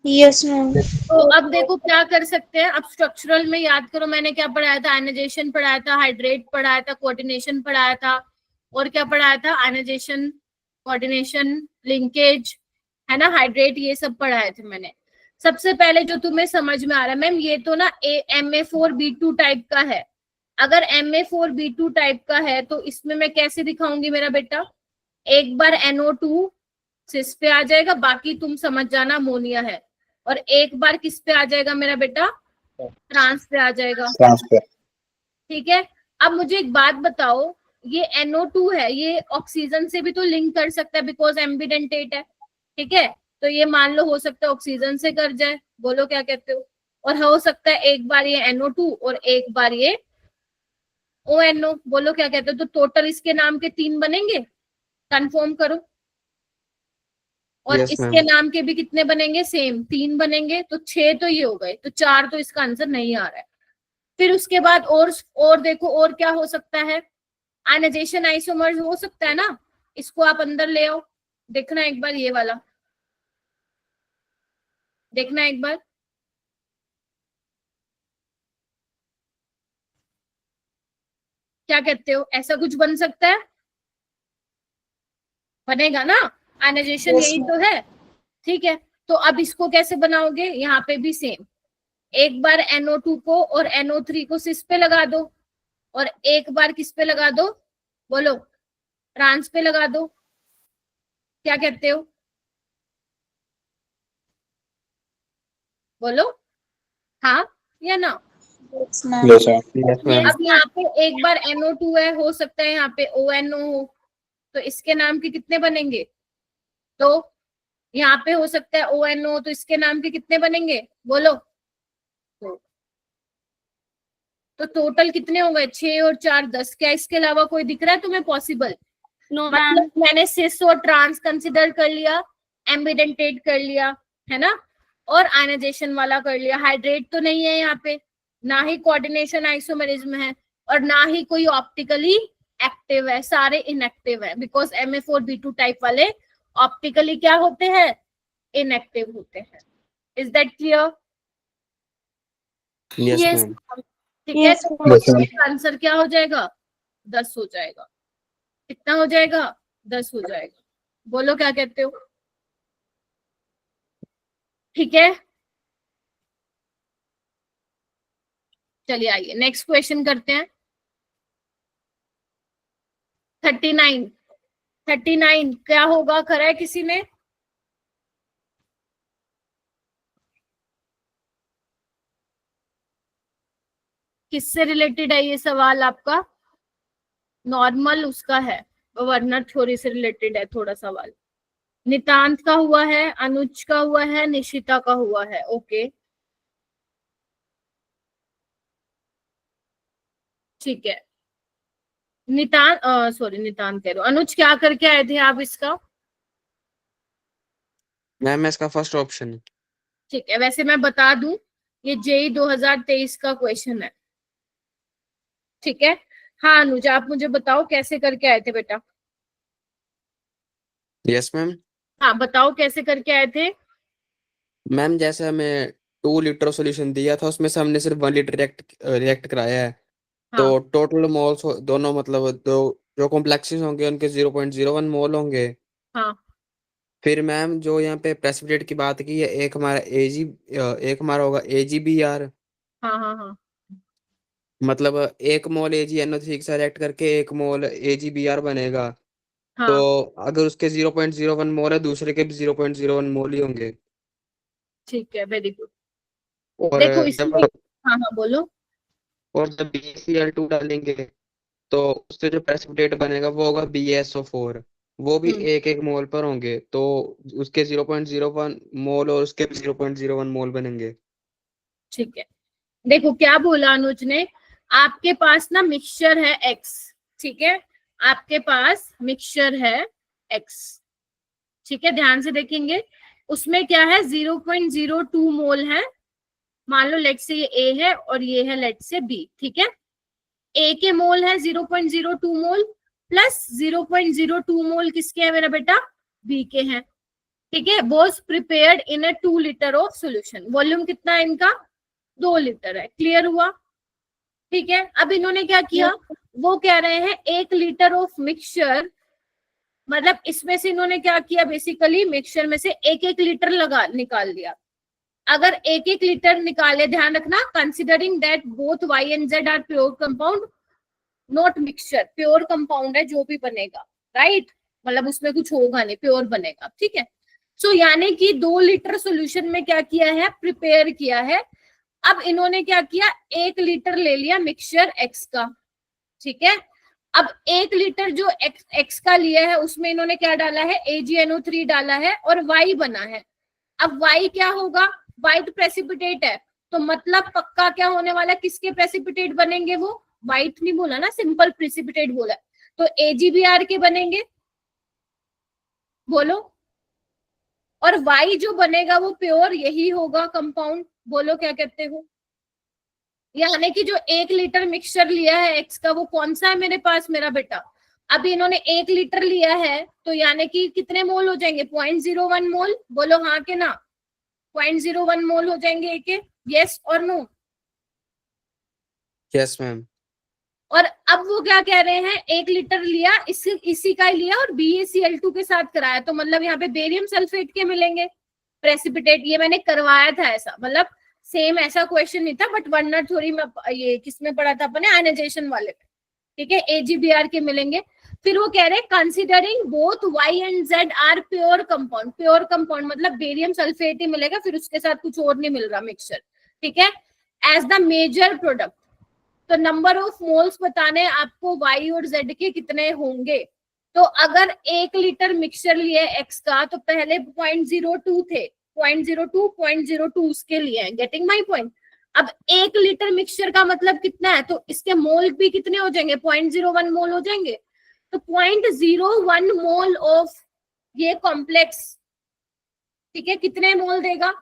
Yes ma'am. तो अब देखो क्या कर सकते हैं। अब स्ट्रक्चरल में याद करो मैंने क्या पढ़ाया था, आयनाइजेशन पढ़ाया था, हाइड्रेट पढ़ाया था, कोऑर्डिनेशन पढ़ाया था, और क्या पढ़ाया था, आयनाइजेशन, कोऑर्डिनेशन, लिंकेज, है ना, हाइड्रेट, ये सब पढ़ाए थे मैंने। सबसे पहले जो तुम्हें समझ में आ रहा है, मैम ये तो ना Ma4B2 टाइप का है। अगर Ma4B2 टाइप का है तो इसमें मैं कैसे दिखाऊंगी मेरा बेटा? एक बार NO2 सिस पे आ जाएगा, बाकी तुम समझ जाना अमोनिया है, और एक बार किस पे आ जाएगा मेरा बेटा? ट्रांस पे आ जाएगा। ट्रांसफर। ठीक है, अब मुझे एक बात बताओ, ये NO2 है, ये ऑक्सीजन से भी तो लिंक कर सकता है, बिकॉज एम्बिडेंटेट है। ठीक है, तो ये मान लो हो सकता है ऑक्सीजन से कर जाए, बोलो क्या कहते हो? और हो सकता है एक बार ये NO2 और एक बार ये ONO, बोलो क्या कहते हो? तो टोटल इसके नाम के 3 बनेंगे, कंफर्म करो। और Yes, इसके ma'am. नाम के भी कितने बनेंगे? सेम 3 बनेंगे, तो 6 तो ये हो गए, तो 4 तो इसका आंसर नहीं आ रहा है। फिर उसके बाद और देखो और क्या हो सकता है, आयनाइजेशन आइसोमर्स हो सकता है ना, इसको आप अंदर ले आओ, देखना एक बार ये वाला, देखना एक बार, क्या कहते हो? ऐसा कुछ बन सकता है? बनेगा ना, आयनाइजेशन यही तो है। ठीक है, तो अब इसको कैसे बनाओगे? यहाँ पे भी सेम, एक बार NO2 को और NO3 को सिस पे लगा दो, और एक बार किस पे लगा दो? बोलो, ट्रांस पे लगा दो। क्या कहते हो? बोलो हाँ या ना। Yes sir. Yes, ma'am. अब यहाँ पे एक बार NO2 है, हो सकता है यहाँ पे ONO हो, तो इसके नाम के कितने बनेंगे? तो यहाँ पे हो सकता है ONO, तो इसके नाम के कितने बनेंगे? बोलो। तो टोटल कितने हो गए? 6 और 4 10। क्या इसके अलावा कोई दिख रहा है तुम्हें पॉसिबल? नो मतलब मैम। मैंने सिस और ट्रांस कंसिडर कर लिया, एम्बिडेंटेट कर लिया, है ना, और आयनाइजेशन वाला कर लिया। हाइड्रेट तो नहीं है यहाँ पे, ना ही कोऑर्डिनेशन आइसोमेरिज्म है, और ना ही कोई ऑप्टिकली एक्टिव है, सारे इनएक्टिव है, बिकॉज Ma4B2 टाइप वाले ऑप्टिकली क्या होते हैं? इनएक्टिव होते हैं। Is that clear? Yes, Yes. ma'am. ठीक है, Yes, तो इसका आंसर क्या हो जाएगा? 10 हो जाएगा। कितना हो जाएगा? 10 हो जाएगा। बोलो क्या कहते हो? ठीक है, चलिए आइए नेक्स्ट क्वेश्चन करते हैं। 39 क्या होगा? करा है किसी ने? किससे रिलेटेड है ये सवाल आपका? नॉर्मल उसका है, वर्नर थ्योरी से रिलेटेड है थोड़ा सवाल। नितांत का हुआ है, अनुज का हुआ है, निशिता का हुआ है। ओके, ठीक है, नितान सॉरी नितान कह रहे हो, अनुज क्या करके आए थे आप इसका? मैम इसका फर्स्ट ऑप्शन है। ठीक है, वैसे मैं बता दूं ये जेई 2023 का क्वेश्चन है। ठीक है, हाँ अनुज आप मुझे बताओ कैसे करके आए थे बेटा? Yes ma'am. हाँ बताओ कैसे करके आए थे? मैम जैसे हमें 2 लीटर सॉल्यूशन दिया था, उसमें से हमने सिर्फ 1 लीटर रिएक्ट कराया है। हाँ तो टोटल मोल्स दोनों मतलब दो जो कॉम्प्लेक्सेस होंगे उनके 0.01 मोल होंगे। हाँ फिर मैम जो यहाँ पे प्रेसिपिटेट की बात की है, एक हमारा एक हमारा होगा AgBr। हाँ हाँ हाँ मतलब 1 मोल AgNO3 के साथ रिएक्ट करके 1 मोल AgBr बनेगा। तो हाँ अगर उसके 0.01 मोल है, दूसरे के भी 0.01 मोल ही होंगे। ठीक है, वेरी गुड। और देखो जब इसमें, हाँ हाँ बोलो। और जब BaCl2 डालेंगे तो उससे जो प्रेसिपिटेट बनेगा वो होगा BaSO4। वो भी 1-1 मोल पर होंगे, तो उसके 0.01 मोल और उसके भी 0.01 मोल बनेंगे। ठीक है, देखो क्या बोला अनुज ने, आपके पास ना मिक्सचर है एक्स, ठीक है, आपके पास मिक्सचर है एक्स, ठीक है, ध्यान से देखेंगे उसमें क्या है 0.02 मोल है। मान लो लेट से ये ए है और ये है लेट से बी, ठीक है, ए के मोल है 0.02 मोल प्लस 0.02 मोल किसके है मेरा बेटा? बी के हैं, ठीक है। Was prepared in a 2 litre of solution, volume कितना है इनका? 2 लीटर है, क्लियर हुआ? ठीक है, अब इन्होंने क्या किया, वो कह रहे हैं 1 लीटर ऑफ मिक्सचर, मतलब इसमें से इन्होंने क्या किया, बेसिकली मिक्सचर में से 1-1 लीटर लगा निकाल लिया। अगर 1-1 लीटर निकाले, ध्यान रखना, considering that both Y and Z are pure compound not mixture, pure compound है जो भी बनेगा, राइट, मतलब उसमें कुछ होगा नहीं, प्योर बनेगा, ठीक है। सो यानी कि 2 लीटर सोल्यूशन में क्या किया है, प्रिपेयर किया है। अब इन्होंने क्या किया, 1 लीटर ले लिया मिक्सचर एक्स का, ठीक है। अब 1 लीटर जो एक्स का लिया है उसमें इन्होंने क्या डाला है, AgNO3 डाला है और वाई बना है। अब वाई क्या होगा, व्हाइट प्रेसिपिटेट है, तो मतलब पक्का क्या होने वाला, किसके प्रेसिपिटेट बनेंगे वो? व्हाइट नहीं बोला ना, सिंपल प्रेसिपिटेट बोला, तो AgBr के बनेंगे, बोलो। और वाई जो बनेगा वो प्योर यही होगा कंपाउंड, बोलो क्या कहते हो? यानी कि जो 1 लीटर मिक्सचर लिया है एक्स का वो कौन सा है मेरे पास मेरा बेटा? अभी इन्होंने 1 लीटर लिया है तो यानी कि कितने मोल हो जाएंगे? 0.01 मोल, बोलो हाँ के ना? 0.01 मोल हो जाएंगे एक, यस और नो? Yes ma'am. और अब वो क्या कह रहे हैं, 1 लीटर लिया, इसी का ही लिया और BaCl2 के साथ कराया, तो मतलब यहाँ पे बेरियम सल्फेट के मिलेंगे प्रेसिपिटेट। ये मैंने करवाया था ऐसा, मतलब सेम ऐसा क्वेश्चन नहीं था, बट वरना थोड़ी मैं ये किसमें पढ़ा था अपने आयनाइजेशन वाले में, ठीक है, AgBr के मिलेंगे। फिर वो कह रहे हैं considering both Y and Z are pure compound, pure compound मतलब बेरियम सल्फेट ही मिलेगा, फिर उसके साथ कुछ और नहीं मिल रहा मिक्सचर, ठीक है, एज द मेजर प्रोडक्ट। तो नंबर ऑफ मोल्स बताने आपको वाई और जेड के कितने होंगे। तो अगर 1 लीटर मिक्सचर लिए एक्स का तो पहले 0.02 थे, 0.02 उसके लिए है, गेटिंग माई पॉइंट। अब 1 लीटर मिक्सचर का मतलब कितना है, तो इसके मोल भी कितने हो जाएंगे? 0.01 मोल हो जाएंगे। तो 0.01 मोल ऑफ ये कॉम्प्लेक्स, ठीक है, कितने मोल देगा?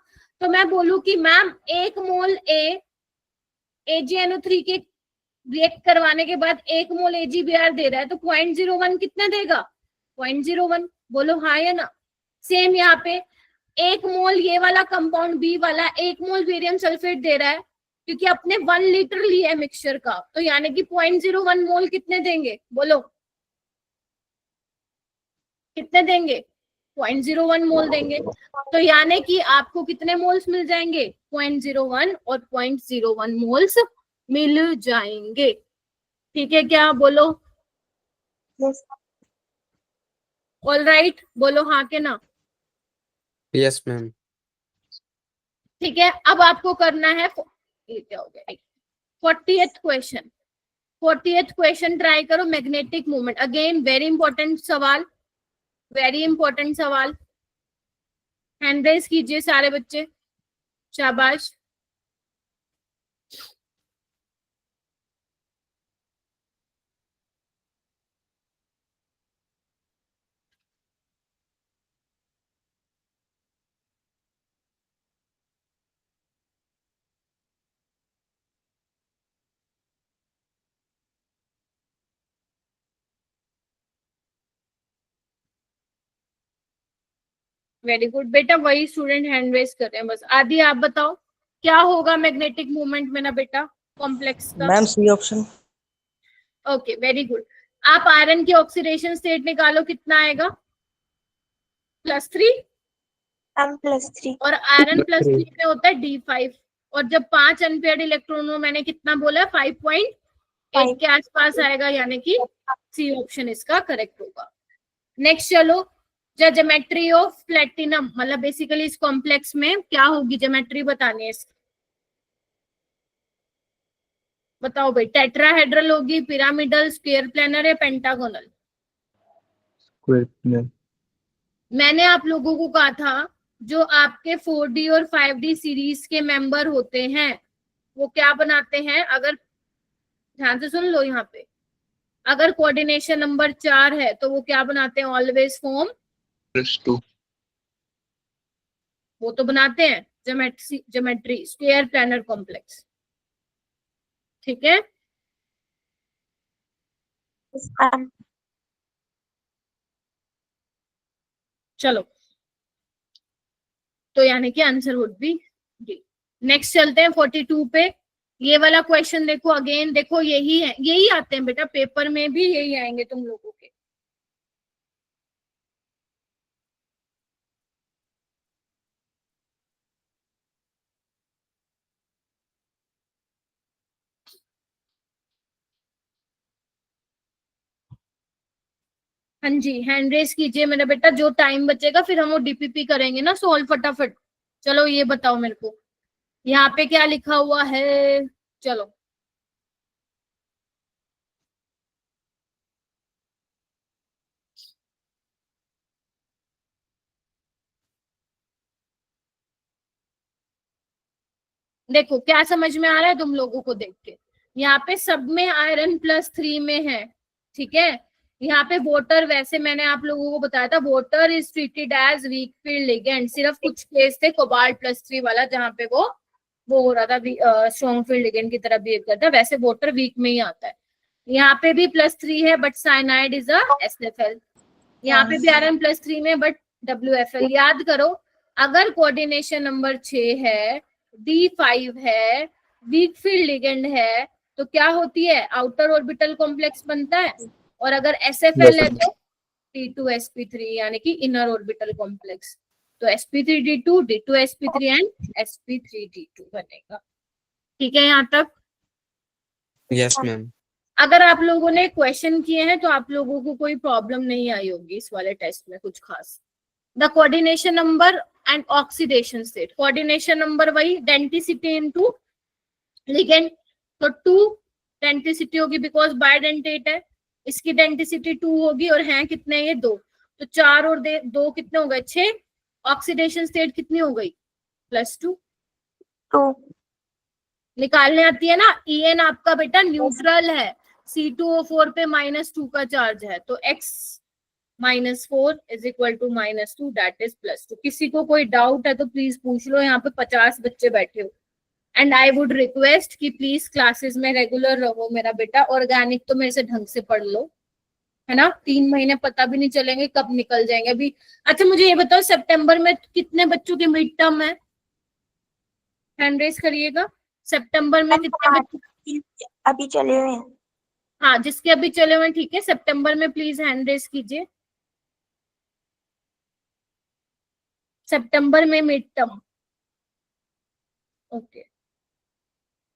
तो मैं बोलूं कि मैम 1 मोल AgNO3 के रिएक्ट करवाने के बाद 1 मोल AgBr दे रहा है, तो 0.01 कितना देगा? 0.01, बोलो हाँ या ना? सेम यहाँ पे 1 मोल ये वाला कंपाउंड बी वाला 1 मोल बेरियम सल्फेट दे रहा है, क्योंकि अपने 1 लीटर लिया है मिक्सचर का, तो यानी कि 0.01 मोल कितने देंगे, बोलो कितने देंगे? 0.01 मोल देंगे। तो यानी कि आपको कितने मोल्स मिल जाएंगे? 0.01 और 0.01 मोल्स मिल जाएंगे, ठीक है क्या, बोलो ऑल राइट, बोलो हाँ के ना? Yes ma'am. ठीक है, अब आपको करना है ये क्या हो गया, 40th question. 40th question try करो, magnetic movement, again very important सवाल, वेरी इंपॉर्टेंट सवाल। हैंड रेज कीजिए सारे बच्चे, शाबाश। वेरी गुड बेटा, वही स्टूडेंट हैंड रेज कर रहे हैं बस। आदि आप बताओ क्या होगा मैग्नेटिक मूवमेंट में ना बेटा कॉम्प्लेक्स का? Ma'am C option. Okay very good. आप आयरन की ऑक्सीडेशन स्टेट निकालो, कितना आएगा? +3। +3 और आयरन +3 में होता है D5, और जब 5 अनपेयर्ड इलेक्ट्रॉन हो, मैंने कितना बोला? 5.8 के आसपास आएगा, यानी कि सी ऑप्शन इसका करेक्ट होगा। नेक्स्ट चलो, ज्योमेट्री ऑफ प्लेटिनम, मतलब बेसिकली इस कॉम्प्लेक्स में क्या होगी, ज्योमेट्री बतानी है इसकी। बताओ भाई, टेट्राहेड्रल होगी, पिरामिडल, स्क्वायर प्लेनर या पेंटागोनल? मैंने आप लोगों को कहा था जो आपके 4D और 5D सीरीज के मेंबर होते हैं वो क्या बनाते हैं, अगर ध्यान से सुन लो यहाँ पे, अगर कोऑर्डिनेशन नंबर 4 है तो वो क्या बनाते हैं? Always form +2। वो तो बनाते हैं ज्योमेट्री स्क्वायर प्लेनर कॉम्प्लेक्स, ठीक है। चलो, तो यानी कि answer would be D. Next चलते हैं 42 पे। ये वाला क्वेश्चन देखो, अगेन देखो यही है, यही आते हैं बेटा पेपर में भी, यही आएंगे तुम लोगों के। हाँ जी, हैंड रेस कीजिए मेरा बेटा, जो टाइम बचेगा फिर हम वो डीपीपी करेंगे ना सोल्व फटाफट। चलो ये बताओ मेरे को, यहाँ पे क्या लिखा हुआ है? चलो देखो क्या समझ में आ रहा है तुम लोगों को देख के। यहाँ पे सब में आयरन +3 में है, ठीक है। यहाँ पे वोटर, वैसे मैंने आप लोगों को बताया था water is treated as weak field ligand, सिर्फ कुछ केस थे कोबाल्ट +3 वाला जहाँ पे वो हो रहा था स्ट्रॉन्ग फील्ड लिगेंड की तरह बिहेव करता है, वैसे वोटर वीक में ही आता है। यहाँ पे भी +3 है बट साइनाइड इज SFL। यहाँ पे भी आयरन +3 में बट WFL। याद करो, अगर कोऑर्डिनेशन नंबर 6 है, D5 है, वीक फील्ड लिगेंड है, तो क्या होती है? आउटर ऑर्बिटल कॉम्प्लेक्स बनता है। और अगर SFL है तो D2sp3 यानी कि इनर ऑर्बिटल कॉम्प्लेक्स। तो sp3d2, D2sp3 एंड sp3d2 बनेगा, ठीक है यहाँ तक? Yes ma'am. अगर आप लोगों ने क्वेश्चन किए हैं तो आप लोगों को कोई प्रॉब्लम नहीं आई होगी इस वाले टेस्ट में कुछ खास। The coordination number and oxidation state, coordination number वही डेंसिटी इनटू लिगेंड, तो 2 डेंसिटी होगी बिकॉज बायडेंटेट है, इसकी डेंसिटी 2 होगी और हैं कितने ये 2, तो 4 और 2 कितने हो गए? 6। ऑक्सीडेशन स्टेट कितनी हो गई? +2। निकालने आती है ना? En आपका बेटा न्यूट्रल है, C2O4 पे -2 का चार्ज है, तो x -4 is equal to -2 that is +2। किसी को कोई डाउट है तो प्लीज पूछ लो, यहाँ पे 50 बच्चे बैठे हो। एंड आई वुड रिक्वेस्ट कि प्लीज क्लासेस में रेगुलर रहो मेरा बेटा, ऑर्गेनिक तो मेरे से ढंग से पढ़ लो, है ना। 3 महीने पता भी नहीं चलेंगे कब निकल जाएंगे अभी। अच्छा मुझे ये बताओ, सितंबर में कितने बच्चों के मिड टर्म है? हैंड रेस करिएगा। सितंबर में कितने बच्चे अभी चले हुए हैं? हाँ, जिसके अभी चले हुए, ठीक है, सितंबर में प्लीज हैंड रेस कीजिए। सितंबर में मिड टर्म, ओके।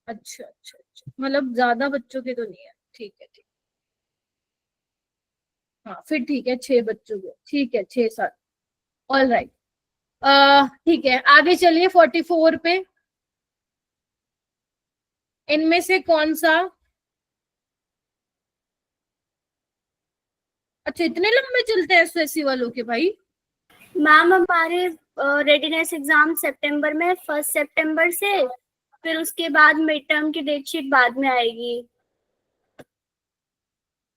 अच्छा अच्छा अच्छा, मतलब ज्यादा बच्चों के तो नहीं है, ठीक है ठीक। हाँ फिर ठीक है, 6 बच्चों के, ठीक है 6-7, ऑल राइट। ठीक है आगे चलिए 44 पे। इनमें से कौन सा, अच्छा इतने लंबे चलते हैं SSC वालों के भाई? मैम हमारे रेडीनेस एग्जाम सितंबर में 1 सितंबर से, फिर उसके बाद मिड टर्म की डेट शीट बाद में आएगी।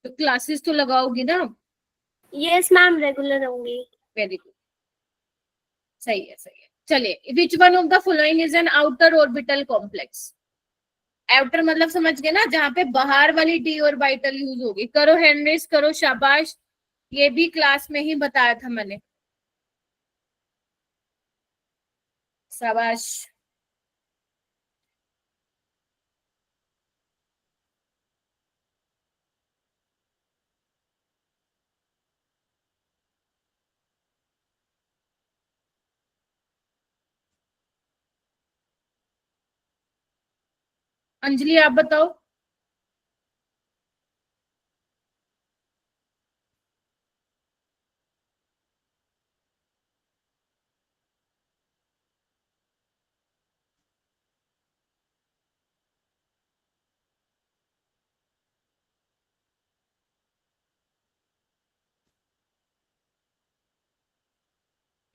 तो क्लासेस तो लगाओगी ना? यस मैम, रेगुलर रहूंगी। वेरी गुड, सही है सही है। चलिए, which one of the following is an outer orbital complex? Outer मतलब समझ गए ना, जहाँ पे बाहर वाली d ऑर्बिटल यूज होगी। करो हैंड रेस करो, शाबाश। ये भी क्लास में ही बताया था मैंने। शाबाश। अंजलि आप बताओ।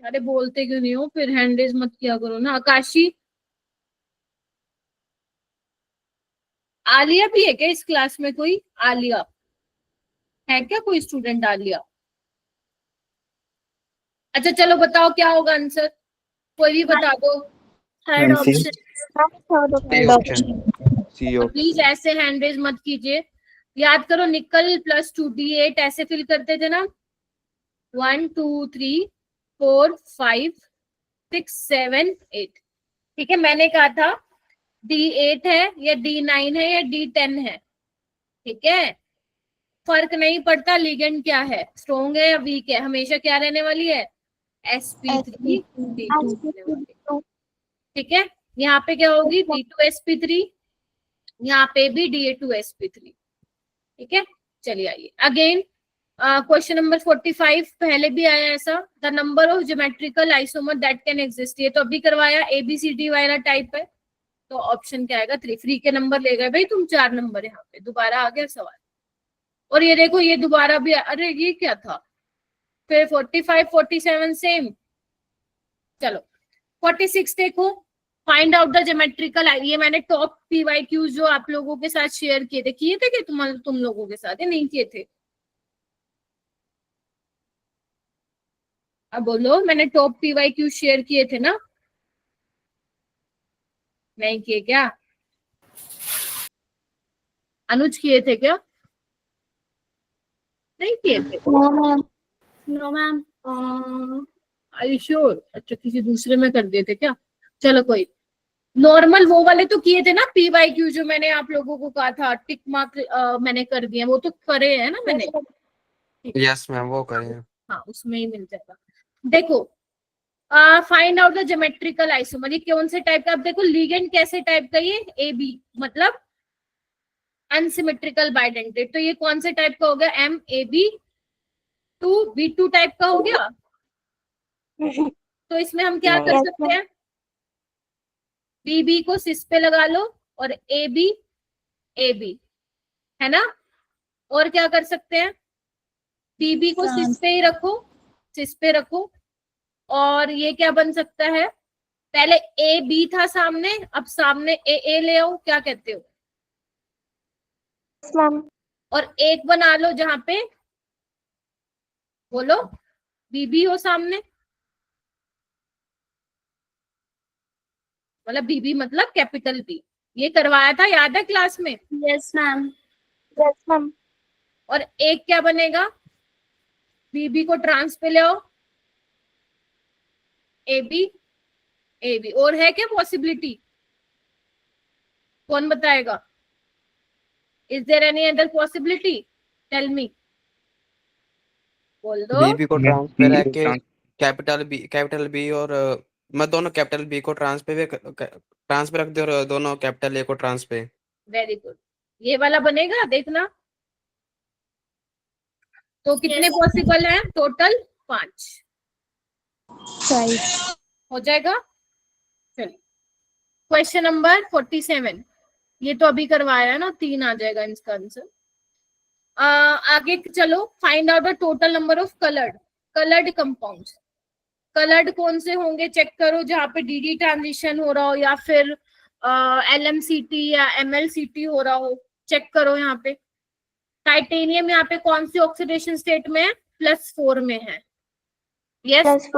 अरे बोलते क्यों नहीं हो, फिर हैंड रेज मत किया करो ना। आकाशी, आलिया भी है क्या इस क्लास में? कोई आलिया है क्या? कोई स्टूडेंट आलिया? अच्छा चलो बताओ क्या होगा आंसर, कोई भी बता दो। Third MC? ऑप्शन। सी और प्लीज ऐसे हैंड रेज मत कीजिए। याद करो निकल प्लस 2d8 ऐसे फिल करते थे ना। 1 2 3 4 5 6 7 8। ठीक है, मैंने कहा था D8 है या D9 है या D10 है। ठीक है, फर्क नहीं पड़ता लिगेंड क्या है, स्ट्रॉन्ग है या वीक है, हमेशा क्या रहने वाली है? sp3 D2 रहने वाली है। ठीक है, यहाँ पे क्या होगी? D2sp3, यहाँ पे भी Da2sp3। ठीक है, चलिए आइए अगेन क्वेश्चन नंबर 45। पहले भी आया ऐसा, the number of geometrical isomer that can exist. ये तो अभी करवाया, ABCD वाला टाइप है, तो ऑप्शन क्या आएगा? 3। फ्री के नंबर ले गए भाई तुम, 4 नंबर यहाँ पे दोबारा आ गया सवाल। और ये देखो ये दोबारा भी, अरे ये क्या था? फिर 45 47 सेम। चलो 46 देखो, फाइंड आउट द ज्योमेट्रिकल। ये मैंने टॉप PYQ जो आप लोगों के साथ शेयर किए थे कि तुम लोगों के साथ या नहीं किए थे? अब बोलो, मैंने टॉप PYQ शेयर किए थे ना? नहीं किए क्या? अनुज किए थे क्या? नहीं किए थे? No ma'am. Are you sure? अच्छा किसी दूसरे में कर दिए थे क्या? चलो कोई, नॉर्मल वो वाले तो किए थे ना PYQ जो मैंने आप लोगों को कहा था टिक मार्क मैंने कर दिया, वो तो करे हैं ना मैंने। यस मैम वो करें। हाँ उसमें ही मिल जाएगा। देखो find out the geometrical isomer. ये कौन से टाइप का? अब देखो लिगेंड कैसे टाइप का? ये AB मतलब अनसिमेट्रिकल बाइडेंटेड, तो ये कौन से टाइप का हो गया? MAB2B2 टाइप का हो गया। तो इसमें हम क्या कर सकते हैं? BB को सिस पे लगा लो और AB है ना। और क्या कर सकते हैं? BB को सिस पे ही रखो, सिस पे रखो। और ये क्या बन सकता है? पहले AB था सामने, अब सामने AA ले आओ, क्या कहते हो? और एक बना लो जहां पे, बोलो, BB हो सामने, मतलब BB मतलब कैपिटल B। ये करवाया था, याद है क्लास में? Yes ma'am. और एक क्या बनेगा? BB को ट्रांस पे ले आओ, AB। और है क्या पॉसिबिलिटी? कौन बताएगा? Is there any other possibility? Tell me, बोल दो। बीबी को ट्रांसफर है कि कैपिटल बी और मैं दोनों कैपिटल बी को ट्रांसफर रख दे और दोनों कैपिटल ए को ट्रांसफर। वेरी गुड, ये वाला बनेगा देखना। तो कितने पॉसिबल हैं टोटल? 5 हो जाएगा। चलिए क्वेश्चन नंबर 47, ये तो अभी करवाया है ना, 3 आ जाएगा इसका आंसर। आगे चलो, find out the total number of coloured compounds. Coloured कौन से होंगे चेक करो, जहाँ पे DD ट्रांजिशन हो रहा हो या फिर LMCT या MLCT हो रहा हो, चेक करो। यहाँ पे टाइटेनियम यहाँ पे कौन सी ऑक्सीडेशन स्टेट में है? +4 में है। यस,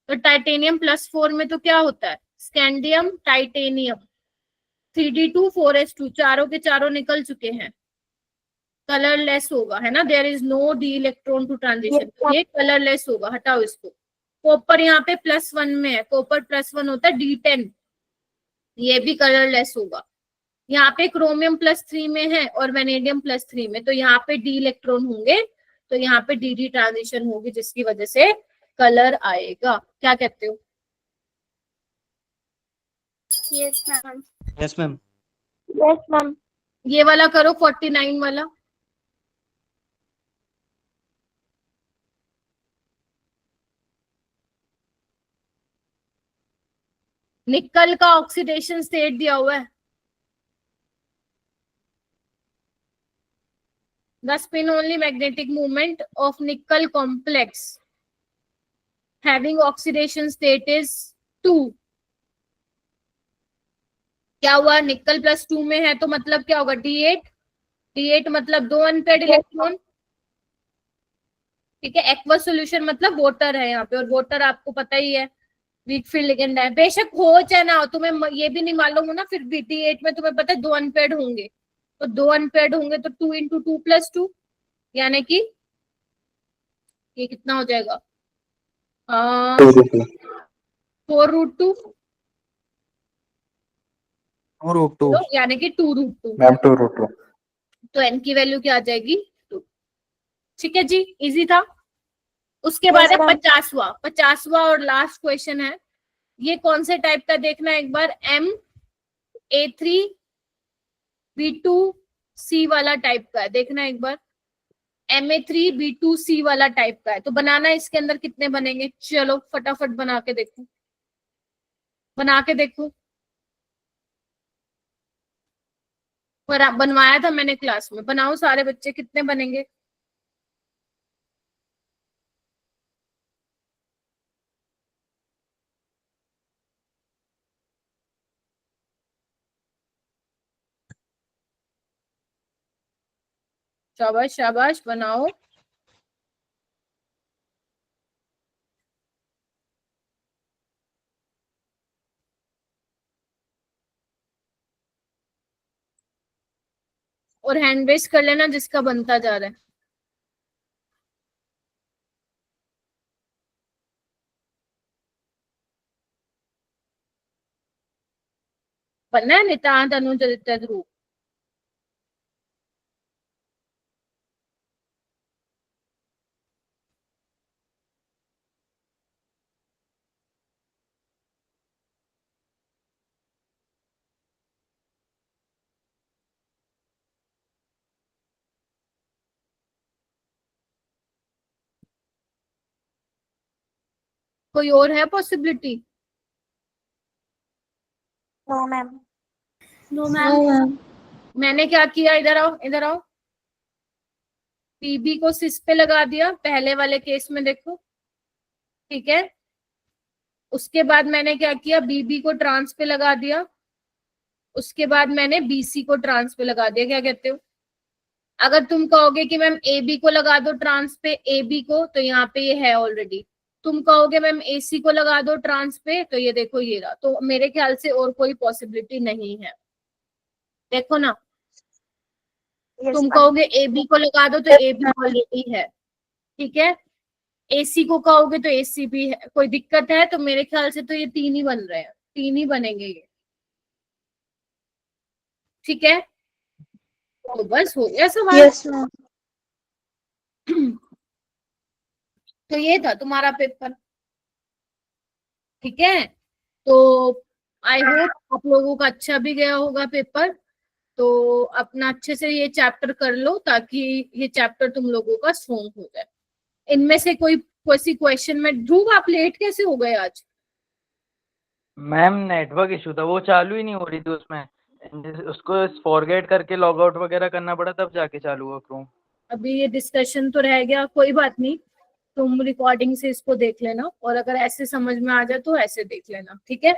तो टाइटेनियम +4 में तो क्या होता है? स्कैंडियम टाइटेनियम 3D2 4S2 चारों के चारों निकल चुके हैं, कलरलेस होगा, है ना। There is no D electron to transition, ये कलरलेस होगा, हटाओ इसको। कॉपर यहाँ पे +1 में है, कॉपर +1 होता है D10, ये भी कलरलेस होगा। यहाँ पे क्रोमियम +3 में है और वेनेडियम +3 में, तो यहाँ पे D इलेक्ट्रॉन होंगे, तो यहाँ पे DD ट्रांजिशन होगी, जिसकी वजह से कलर आएगा। क्या कहते हो? Yes ma'am. Yes ma'am. Yes ma'am. ये वाला करो 49 वाला। निकल का ऑक्सीडेशन स्टेट दिया हुआ है। The spin only magnetic movement of nickel complex having oxidation state is 2. क्या हुआ? निकल +2 में है, तो मतलब क्या होगा? D8, D8 मतलब 2 अनपेयर्ड इलेक्ट्रॉन, ठीक है। एक्वा सॉल्यूशन मतलब वाटर है यहाँ पे, और वाटर आपको पता ही है वीक फील्ड लिगेंड है, बेशक हो चाहे ना हो, तुम्हें ये भी नहीं मालूम हो ना, फिर भी D8 में तुम्हें पता है 2 अनपेयर्ड होंगे, तो 2 अनपेयर्ड होंगे तो 2 × 2 + 2, यानी कि ये कितना हो जाएगा? 4√2, यानी कि 2√2 मैम 2√2। तो n की वैल्यू क्या आ जाएगी? 2। ठीक है जी, इजी था। उसके बाद है 50वां और लास्ट क्वेश्चन है। ये कौन से टाइप का देखना है एक बार? Ma3B2C वाला टाइप का है, देखना एक बार। Ma3B2C वाला टाइप का है, तो बनाना इसके अंदर कितने बनेंगे? चलो फटाफट बना के देखो, बना के देखो। बनवाया था मैंने क्लास में, बनाओ सारे बच्चे, कितने बनेंगे? शाबाश शाबाश, बनाओ। और हैंड रेस कर लेना जिसका बनता जा रहा है। बनना है नितांत अनुज आदित्य ध्रुव। कोई और है possibility? No ma'am. No ma'am. मैंने क्या किया, इधर आओ इधर आओ, पीबी को सिस पे लगा दिया पहले वाले केस में, देखो ठीक है। उसके बाद मैंने क्या किया, बीबी को ट्रांस पे लगा दिया, उसके बाद मैंने बीसी को ट्रांस पे लगा दिया। क्या कहते हो? अगर तुम कहोगे कि मैम ए बी को लगा दो ट्रांस पे, ए बी को, तो यहाँ पे ये है ऑलरेडी। तुम कहोगे मैम ए सी को लगा दो ट्रांस पे, तो ये देखो ये रहा। तो मेरे ख्याल से और कोई पॉसिबिलिटी नहीं है, देखो ना। तुम कहोगे ए बी को लगा दो, तो ए बी ऑलरेडी है, ठीक है। एसी को कहोगे तो एसी भी है। कोई दिक्कत है? तो मेरे ख्याल से तो ये 3 ही बन रहे हैं, 3 ही बनेंगे ये, ठीक है। तो बस हो गया सवाल। Yes ma'am. तो ये था तुम्हारा पेपर, ठीक है। तो आई होप आप लोगों का अच्छा भी गया होगा पेपर। तो अपना अच्छे से ये चैप्टर कर लो, ताकि ये चैप्टर तुम लोगों का स्ट्रॉन्ग हो जाए। इनमें से कोई क्वेश्चन में, ध्रुव आप लेट कैसे हो गए आज? मैम नेटवर्क इशू था, वो चालू ही नहीं हो रही थी उसमें, उसको फॉरगेट करके लॉग आउट वगैरह करना पड़ा, तब जाके चालू हुआ क्रोम। अभी ये डिस्कशन तो रह गया, कोई बात नहीं, तुम रिकॉर्डिंग से इसको देख लेना, और अगर ऐसे समझ में आ जाए तो ऐसे देख लेना, ठीक है।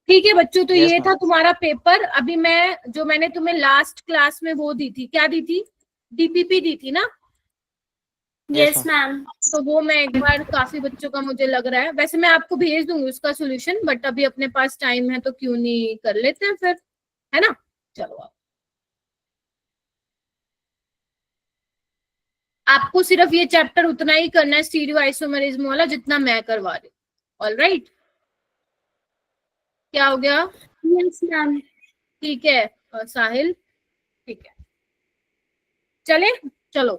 ठीक है बच्चों, तो ये था तुम्हारा पेपर। अभी मैंने तुम्हें लास्ट क्लास में वो दी थी, क्या दी थी? डीपीपी दी थी ना? Yes ma'am. तो वो मैं एक बार, काफी बच्चों का मुझे लग रहा है, वैसे मैं आपको भेज दूंगी उसका सोल्यूशन, बट अभी अपने पास टाइम है तो क्यों नहीं कर लेते हैं फिर, है ना। चलो आपको सिर्फ ये चैप्टर उतना ही करना है, स्टीरियो आइसोमेरिज्म वाला, जितना मैं करवा रही हूँ, ऑल राइट, क्या हो गया? Yes ma'am. ठीक है साहिल, ठीक है चले, चलो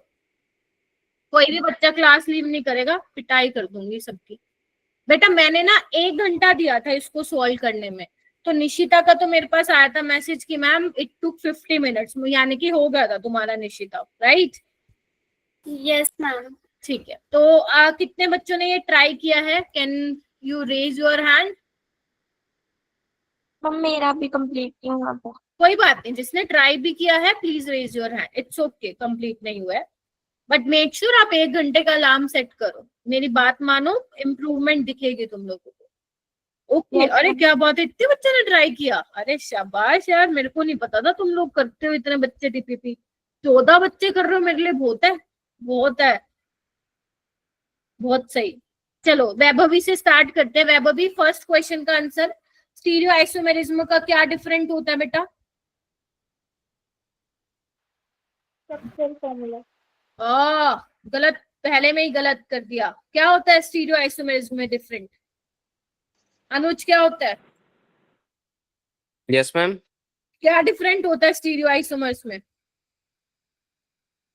कोई भी बच्चा क्लास लीव नहीं करेगा, पिटाई कर दूंगी सबकी। बेटा मैंने ना 1 घंटा दिया था इसको सॉल्व करने में, तो निशिता का तो मेरे पास आया था मैसेज कि मैम इट टुक 50 मिनट्स, यानी कि हो गया था तुम्हारा निशिता, राइट? Yes ma'am. ठीक है, तो कितने बच्चों ने ये ट्राई किया है? Can you raise your hand? Ma'am मेरा भी कंप्लीट नहीं हुआ था। कोई बात नहीं, जिसने ट्राई भी किया है please raise your hand, it's okay, complete नहीं हुआ है, बट मेक श्योर आप 1 घंटे का अलार्म सेट करो, मेरी बात मानो, इम्प्रूवमेंट दिखेगी तुम लोगों को। ओके Yes, अरे ma'am. क्या बात है, इतने बच्चे ने ट्राई किया, अरे शाबाश यार, मेरे को नहीं पता था तुम लोग करते हो इतने बच्चे टीपीपी। 14 बच्चे कर रहे हो, मेरे लिए बहुत है, बहुत है, बहुत सही। चलो वैभवी से स्टार्ट करते हैं। वैभवी, फर्स्ट क्वेश्चन का आंसर, स्टीरियो आइसोमेरिज्म का क्या डिफरेंट होता है बेटा? Structural formula. गलत, पहले में ही गलत कर दिया। क्या होता है स्टीरियो आइसोमेरिज्म में डिफरेंट? अनुज क्या होता है? Yes ma'am. क्या डिफरेंट होता है स्टीरियो आइसोमर्स में?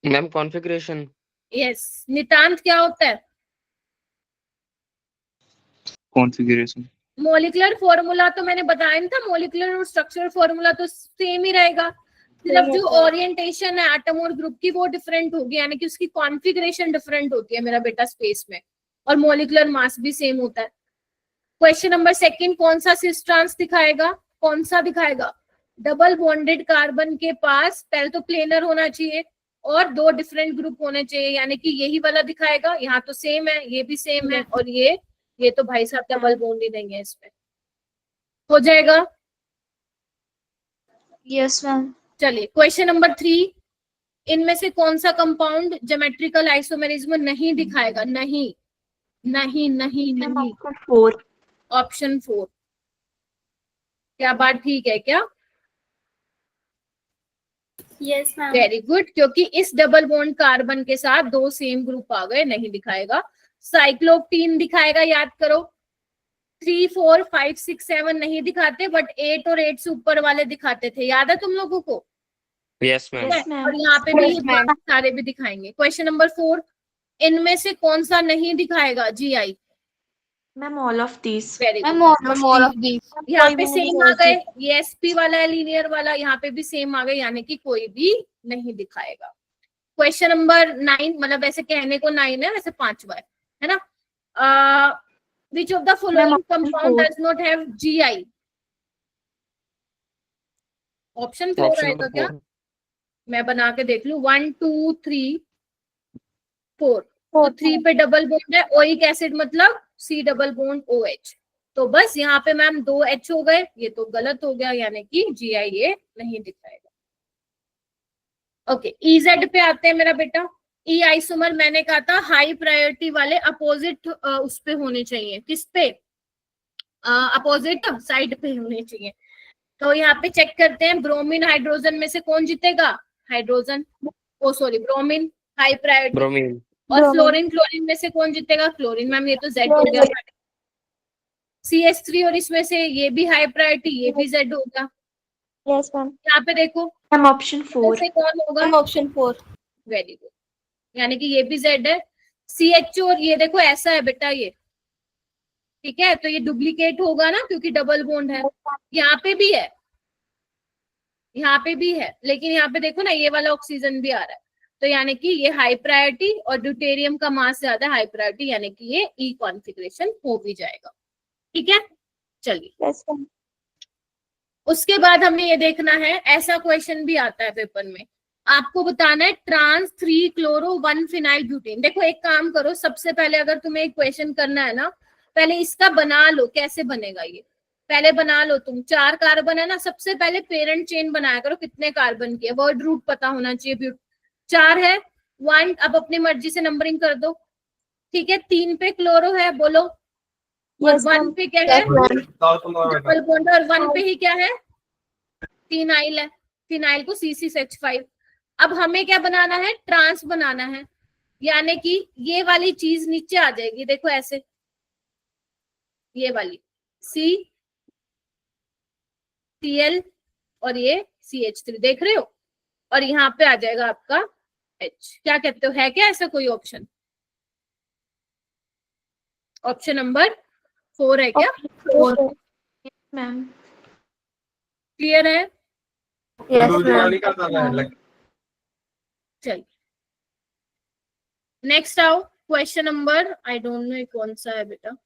Ma'am configuration. यस। नितांत क्या होता है? Configuration. मॉलिक्यूलर फॉर्मूला तो मैंने बताया नहीं था, मॉलिक्यूलर और स्ट्रक्चरल फॉर्मूला तो सेम ही रहेगा, सिर्फ जो ओरिएंटेशन है एटम और ग्रुप की वो डिफरेंट होगी, यानी कि उसकी कॉन्फ़िगरेशन डिफरेंट होती है मेरा बेटा स्पेस में, और मॉलिक्यूलर मास भी सेम होता है। क्वेश्चन नंबर सेकंड, कौन सा सिस ट्रांस दिखाएगा? कौन सा दिखाएगा? डबल बॉन्डेड कार्बन के पास पहले तो प्लेनर होना चाहिए और 2 डिफरेंट ग्रुप होने चाहिए, यानी कि यही वाला दिखाएगा। यहाँ तो सेम है, ये भी सेम है, और ये तो भाई साहब डबल बॉन्ड ही नहीं है इसमें, हो जाएगा। Yes ma'am. चलिए क्वेश्चन नंबर 3, इनमें से कौन सा कंपाउंड ज्योमेट्रिकल आइसोमेरिज्म नहीं दिखाएगा? नहीं नहीं नहीं नहीं, ऑप्शन 4। ऑप्शन 4। क्या बात ठीक है क्या? Yes ma'am. वेरी गुड, क्योंकि इस डबल बॉन्ड कार्बन के साथ 2 सेम ग्रुप आ गए, नहीं दिखाएगा। साइक्लोप्टीन दिखाएगा, याद करो। 3, 4, 5, 6, 7 नहीं दिखाते, बट 8 और 8 से ऊपर वाले दिखाते थे, याद है तुम लोगों को? Yes ma'am. Yes, ma'am. और यहाँ पे भी Yes, ma'am. बाकी सारे भी दिखाएंगे। क्वेश्चन नंबर 4, इनमें से कौन सा नहीं दिखाएगा? GI। Ma'am all of this. Very ma'am good, all of this. यहाँ पे सेम आ गए, ये SP वाला है लीनियर वाला, यहाँ पे भी सेम आ गए, यानी कि कोई भी नहीं दिखाएगा। क्वेश्चन नंबर 9, मतलब वैसे कहने को 9 है, वैसे 5वां है ना? Which of the following compound does not have GI? Option 4 आएगा क्या? मैं बना के देख लूं, 1, 2, 3, 4, तो 3 पे डबल बॉन्ड है, ओइक एसिड मतलब C डबल बॉन्ड OH, तो बस यहाँ पे मैम 2 H हो गए, ये तो गलत हो गया, यानी कि GI ये नहीं दिखाएगा। ओके, EZ पे आते हैं मेरा बेटा। E आइसोमर मैंने कहा था हाई प्रायोरिटी वाले अपोजिट उस पे होने चाहिए, किस पे? अपोजिट साइड पे होने चाहिए। तो यहाँ पे चेक करते हैं, ब्रोमीन हाइड्रोजन में से कौन जीतेगा? Hydrogen, oh sorry bromine, high priority. Bromine. और फ्लोरीन, क्लोरीन में से कौन जीतेगा? क्लोरीन। मैम ये तो Z हो गया। CH3 और इसमें से ये भी हाई प्रायोरिटी, ये भी Z होगा। Yes ma'am. यहाँ पे देखो मैम ऑप्शन 4। से कौन होगा? ऑप्शन 4। वेरी गुड, यानी कि ये भी Z है। CH और ये देखो ऐसा है बेटा ये, ठीक है, तो ये डुप्लीकेट होगा ना, क्योंकि डबल बॉन्ड है। यहाँ पे भी है, यहाँ पे भी है, लेकिन यहाँ पे देखो ना ये वाला ऑक्सीजन भी आ रहा है, तो यानी कि ये हाई प्रायोरिटी, और ड्यूटेरियम का मास ज्यादा हाई प्रायोरिटी, यानी कि ये E कॉन्फ़िगरेशन हो भी जाएगा। ठीक है, चलिए यस मैम। उसके बाद हमें ये देखना है, ऐसा क्वेश्चन भी आता है पेपर में, आपको बताना है ट्रांस 3 क्लोरो 1 फिनाइल ब्यूटेन। देखो एक काम करो, सबसे पहले अगर तुम्हें एक क्वेश्चन करना है ना, पहले इसका बना लो, कैसे बनेगा ये पहले बना लो तुम। 4 कार्बन है ना, सबसे पहले पेरेंट चेन बनाया करो, कितने कार्बन की है, वर्ड रूट पता होना चाहिए। 4 है, 1, अब अपनी मर्जी से नंबरिंग कर दो, ठीक है। 3 पे क्लोरो है, बोलो, और 1 पे क्या है? डबल बॉन्ड, और 1 पे ही क्या है? फिनाइल है, फिनाइल को C6H5। अब हमें क्या बनाना है? ट्रांस बनाना है, यानी कि ये वाली चीज नीचे आ जाएगी, देखो ऐसे, ये वाली CCl और ये CH3 देख रहे हो, और यहाँ पे आ जाएगा आपका H। क्या कहते हो, है क्या ऐसा कोई ऑप्शन? ऑप्शन नंबर 4 है क्या? मैम क्लियर है? यस चलिए नेक्स्ट आओ, question number, I don't know कौन सा है बेटा,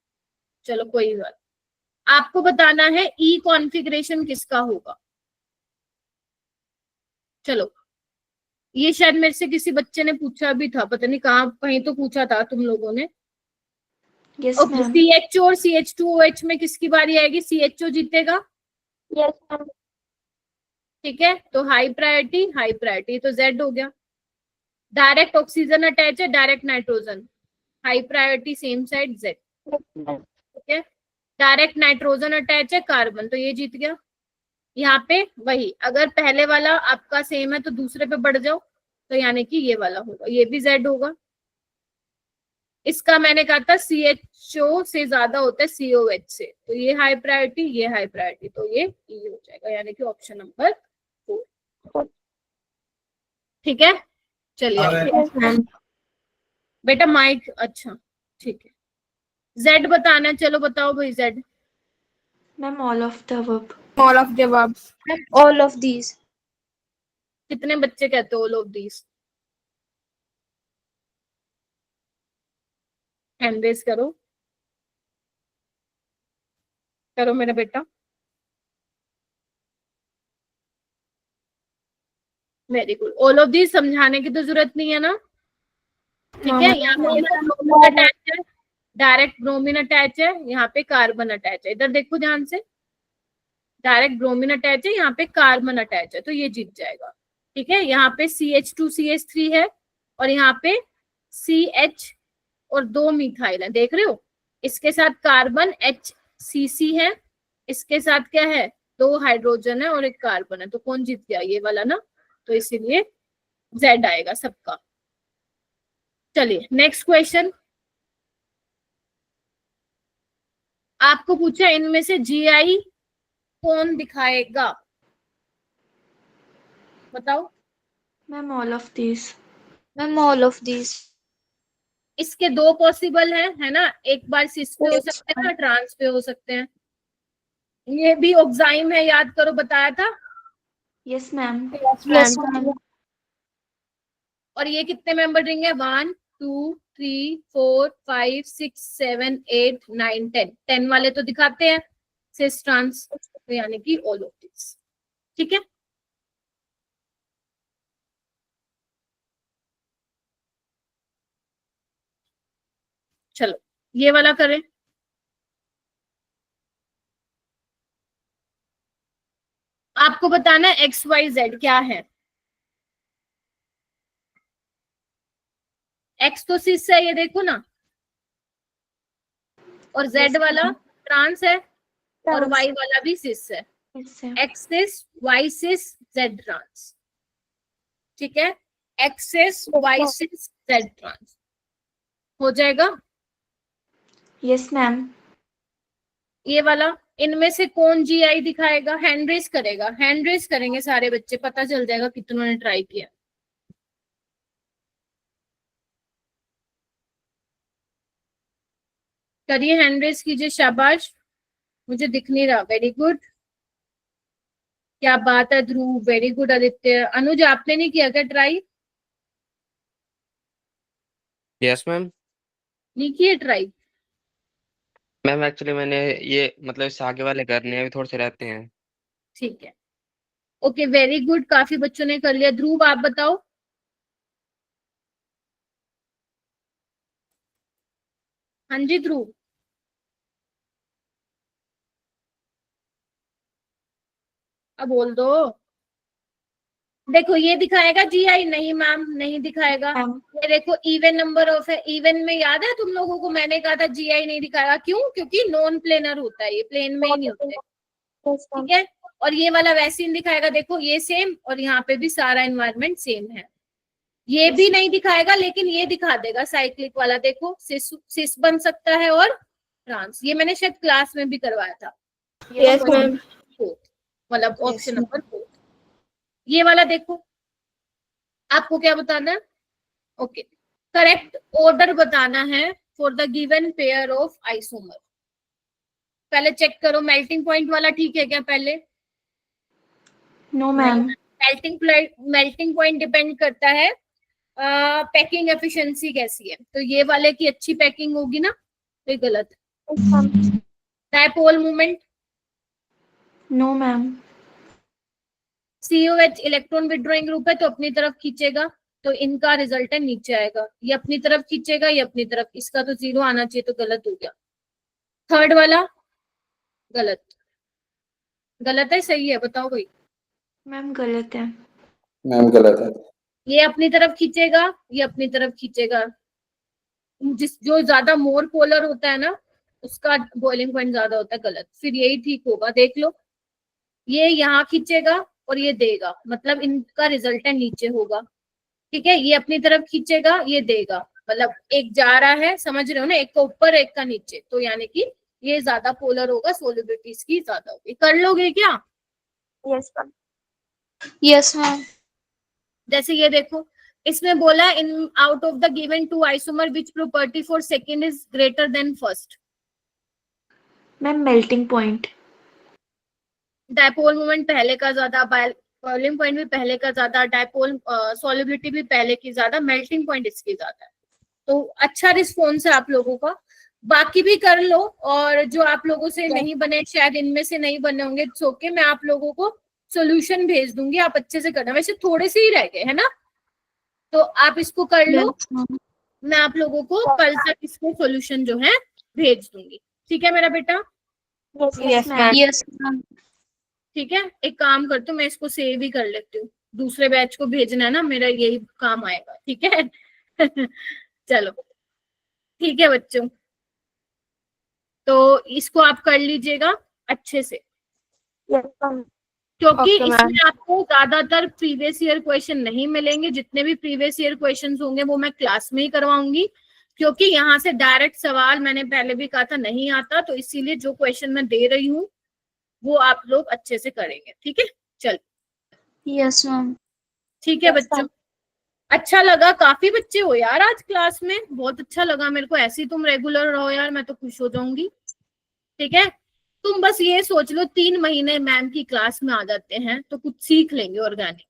चलो कोई बात। आपको बताना है ई कॉन्फ़िगरेशन किसका होगा। चलो ये शायद मेरे से किसी बच्चे ने पूछा भी था, पता नहीं कहाँ, कहीं तो पूछा था तुम लोगों ने। यस ओके, मैम CHO और CH2OH में किसकी बारी आएगी? CHO जीतेगा, यस मैम ठीक है, तो हाई प्रायोरिटी तो Z हो गया। डायरेक्ट ऑक्सीजन अटैच है, direct nitrogen, high priority same side Z, ठीक है। डायरेक्ट नाइट्रोजन अटैच है, कार्बन, तो ये जीत गया। यहाँ पे वही, अगर पहले वाला आपका सेम है तो दूसरे पे बढ़ जाओ, तो यानी कि ये वाला होगा, ये भी Z होगा। इसका मैंने कहा था CHO से ज्यादा होता है COH से, तो ये हाई प्रायोरिटी, ये हाई प्रायोरिटी, तो ये E हो जाएगा, यानी कि ऑप्शन नंबर 4, ठीक है। चलिए बेटा माइक, अच्छा ठीक है। Z बताना, चलो बताओ भाई Z। Ma'am all of the above. All of जवाब, ऑल ऑफ दीज। कितने बच्चे कहते हो all of these? Hand raise करो, करो मेरा बेटा। Very good, all of these समझाने की तो जरूरत नहीं है ना, ठीक है। यहाँ पे ब्रोमीन अटैच है, डायरेक्ट ब्रोमीन अटैच है, यहाँ पे कार्बन अटैच है, इधर देखो ध्यान से, डायरेक्ट ब्रोमीन अटैच है, यहाँ पे कार्बन अटैच है, तो ये जीत जाएगा, ठीक है। यहाँ पे CH2 CH3 है, और यहाँ पे CH और 2 मिथाइल है, देख रहे हो, इसके साथ कार्बन HCC है, इसके साथ क्या है, 2 हाइड्रोजन है और 1 कार्बन है, तो कौन जीत गया? ये वाला ना, तो इसीलिए Z आएगा सबका। चलिए नेक्स्ट क्वेश्चन, आपको पूछा इनमें से GI कौन दिखाएगा, बताओ। Ma'am all of these. Ma'am all of these. इसके 2 पॉसिबल है ना, एक बार सिस पे हो सकते हैं ना, ट्रांस पे हो सकते हैं। ये भी ऑक्साइम है, याद करो, बताया था। Yes ma'am. Yes ma'am. और ये कितने मेंबर रिंग है? 1 2 3 4 5 6 7 8 9 10 वाले तो दिखाते हैं सिस ट्रांस, तो यानी कि ऑल ऑफ दिस, ठीक है। चलो ये वाला करें। आपको बताना है XYZ क्या है। X तो सिस है, ये देखो ना, और Z वाला ट्रांस है, और Y वाला भी सिस है। X सिस, Y सिस, Z ट्रांस, ठीक है। X सिस, Y सिस, Z ट्रांस हो जाएगा। Yes ma'am. ये वाला, इनमें से कौन GI दिखाएगा? हैंड रेस करेगा, हैंड रेस करेंगे सारे बच्चे, पता चल जाएगा कितनों ने ट्राई किया। करिए, हैंड रेस कीजिए, शाबाश, मुझे दिख नहीं रहा, वेरी गुड, क्या बात है ध्रुव, वेरी गुड आदित्य। अनुज आपने नहीं किया क्या ट्राई? Yes ma'am. नहीं किए ट्राई? मैम एक्चुअली मैंने ये मतलब इससे आगे वाले करने हैं, अभी थोड़े से रहते हैं। ठीक है, ओके वेरी गुड, काफी बच्चों ने कर लिया। ध्रुव आप बताओ। हाँ जी ध्रुव, अब बोल दो। देखो ये दिखाएगा GI, नहीं मैम नहीं दिखाएगा। ये देखो इवन नंबर ऑफ है, इवन में याद है तुम लोगों को मैंने कहा था GI नहीं दिखाएगा, क्यों? क्योंकि नॉन प्लेनर होता है, ये प्लेन में ही नहीं होते, ठीक है। और ये वाला वैक्सीन दिखाएगा, देखो ये सेम, और यहाँ पे भी सारा एनवायरनमेंट सेम है। ये भी नहीं दिखाएगा, लेकिन ये दिखा देगा साइक्लिक वाला, देखो सिस बन सकता है और ट्रांस, ये मैंने शायद क्लास में भी करवाया था। Yes, ma'am. मतलब ऑप्शन नंबर 4। ये वाला देखो, आपको क्या बताना है? ओके, करेक्ट ऑर्डर बताना है for the given pair of isomer. पहले चेक करो मेल्टिंग पॉइंट वाला ठीक है क्या? पहले No, ma'am. Melting point depend करता है पैकिंग एफिशिएंसी कैसी है। तो ये वाले की अच्छी पैकिंग होगी ना, तो ये गलत है। Dipole moment, No, ma'am. COH electron withdrawing group है तो अपनी तरफ खींचेगा, तो इनका रिजल्ट है नीचे आएगा। ये अपनी तरफ खींचेगा, ये अपनी तरफ, इसका तो 0 आना चाहिए, तो गलत हो गया। थर्ड वाला गलत, गलत है सही है? बताओ भाई। मैम गलत है। मैम गलत है। ये अपनी तरफ खींचेगा, ये अपनी तरफ खींचेगा। जो ज्यादा मोर पोलर होता है ना, उसका बॉइलिंग पॉइंट ज्यादा होता है, गलत। फिर यही ठीक होगा, देख लो। ये यहाँ खींचेगा और ये देगा, मतलब इनका रिजल्ट है नीचे होगा। ठीक है, ये अपनी तरफ खींचेगा, ये देगा, मतलब एक जा रहा है, समझ रहे हो ना, एक का ऊपर एक का नीचे, तो यानी कि ये ज्यादा पोलर होगा, सोलिबिलिटी इसकी ज्यादा होगी। कर लोगे क्या? Yes, ma'am. Yes, ma'am. जैसे ये देखो, इसमें बोला in out of the given two isomer which property for second is greater than first. Ma'am melting point. Dipole moment पहले का ज्यादा, बॉइलिंग पॉइंट भी पहले का ज्यादा, डायपोल सॉल्युबिलिटी भी पहले की ज्यादा, मेल्टिंग पॉइंट इसकी ज्यादा है। तो अच्छा रिस्पॉन्स है आप लोगों का। बाकी भी कर लो, और जो आप लोगों से नहीं बने, शायद इनमें से नहीं बने होंगे, सो के मैं आप लोगों को सॉल्यूशन भेज दूंगी, आप अच्छे से करना। वैसे थोड़े से ही रह गए है ना, तो आप इसको कर लो। Yes, ma'am. मैं आप लोगों को कल तक इसके सॉल्यूशन जो है भेज दूंगी। ठीक है मेरा बेटा? Yes, ma'am. Yes, ma'am. ठीक है, एक काम करती हूँ, मैं इसको सेव ही कर लेती हूँ, दूसरे बैच को भेजना है ना, मेरा यही काम आएगा। ठीक है चलो ठीक है बच्चों, तो इसको आप कर लीजिएगा अच्छे से, Yes, ma'am. क्योंकि Okay, इसमें आपको ज्यादातर प्रीवियस ईयर क्वेश्चन नहीं मिलेंगे। जितने भी प्रीवियस ईयर क्वेश्चंस होंगे वो मैं क्लास में ही करवाऊंगी, क्योंकि यहाँ से डायरेक्ट सवाल, मैंने पहले भी कहा था, नहीं आता। तो इसीलिए जो क्वेश्चन मैं दे रही हूँ वो आप लोग अच्छे से करेंगे। ठीक है, चल Yes, ma'am. ठीक है Yes, बच्चों। अच्छा लगा, काफी बच्चे हो यार आज क्लास में, बहुत अच्छा लगा मेरे को। ऐसे ही तुम रेगुलर रहो यार, मैं तो खुश हो जाऊंगी। ठीक है, तुम बस ये सोच लो 3 महीने मैम की क्लास में आ जाते हैं तो कुछ सीख लेंगे ऑर्गेनिक।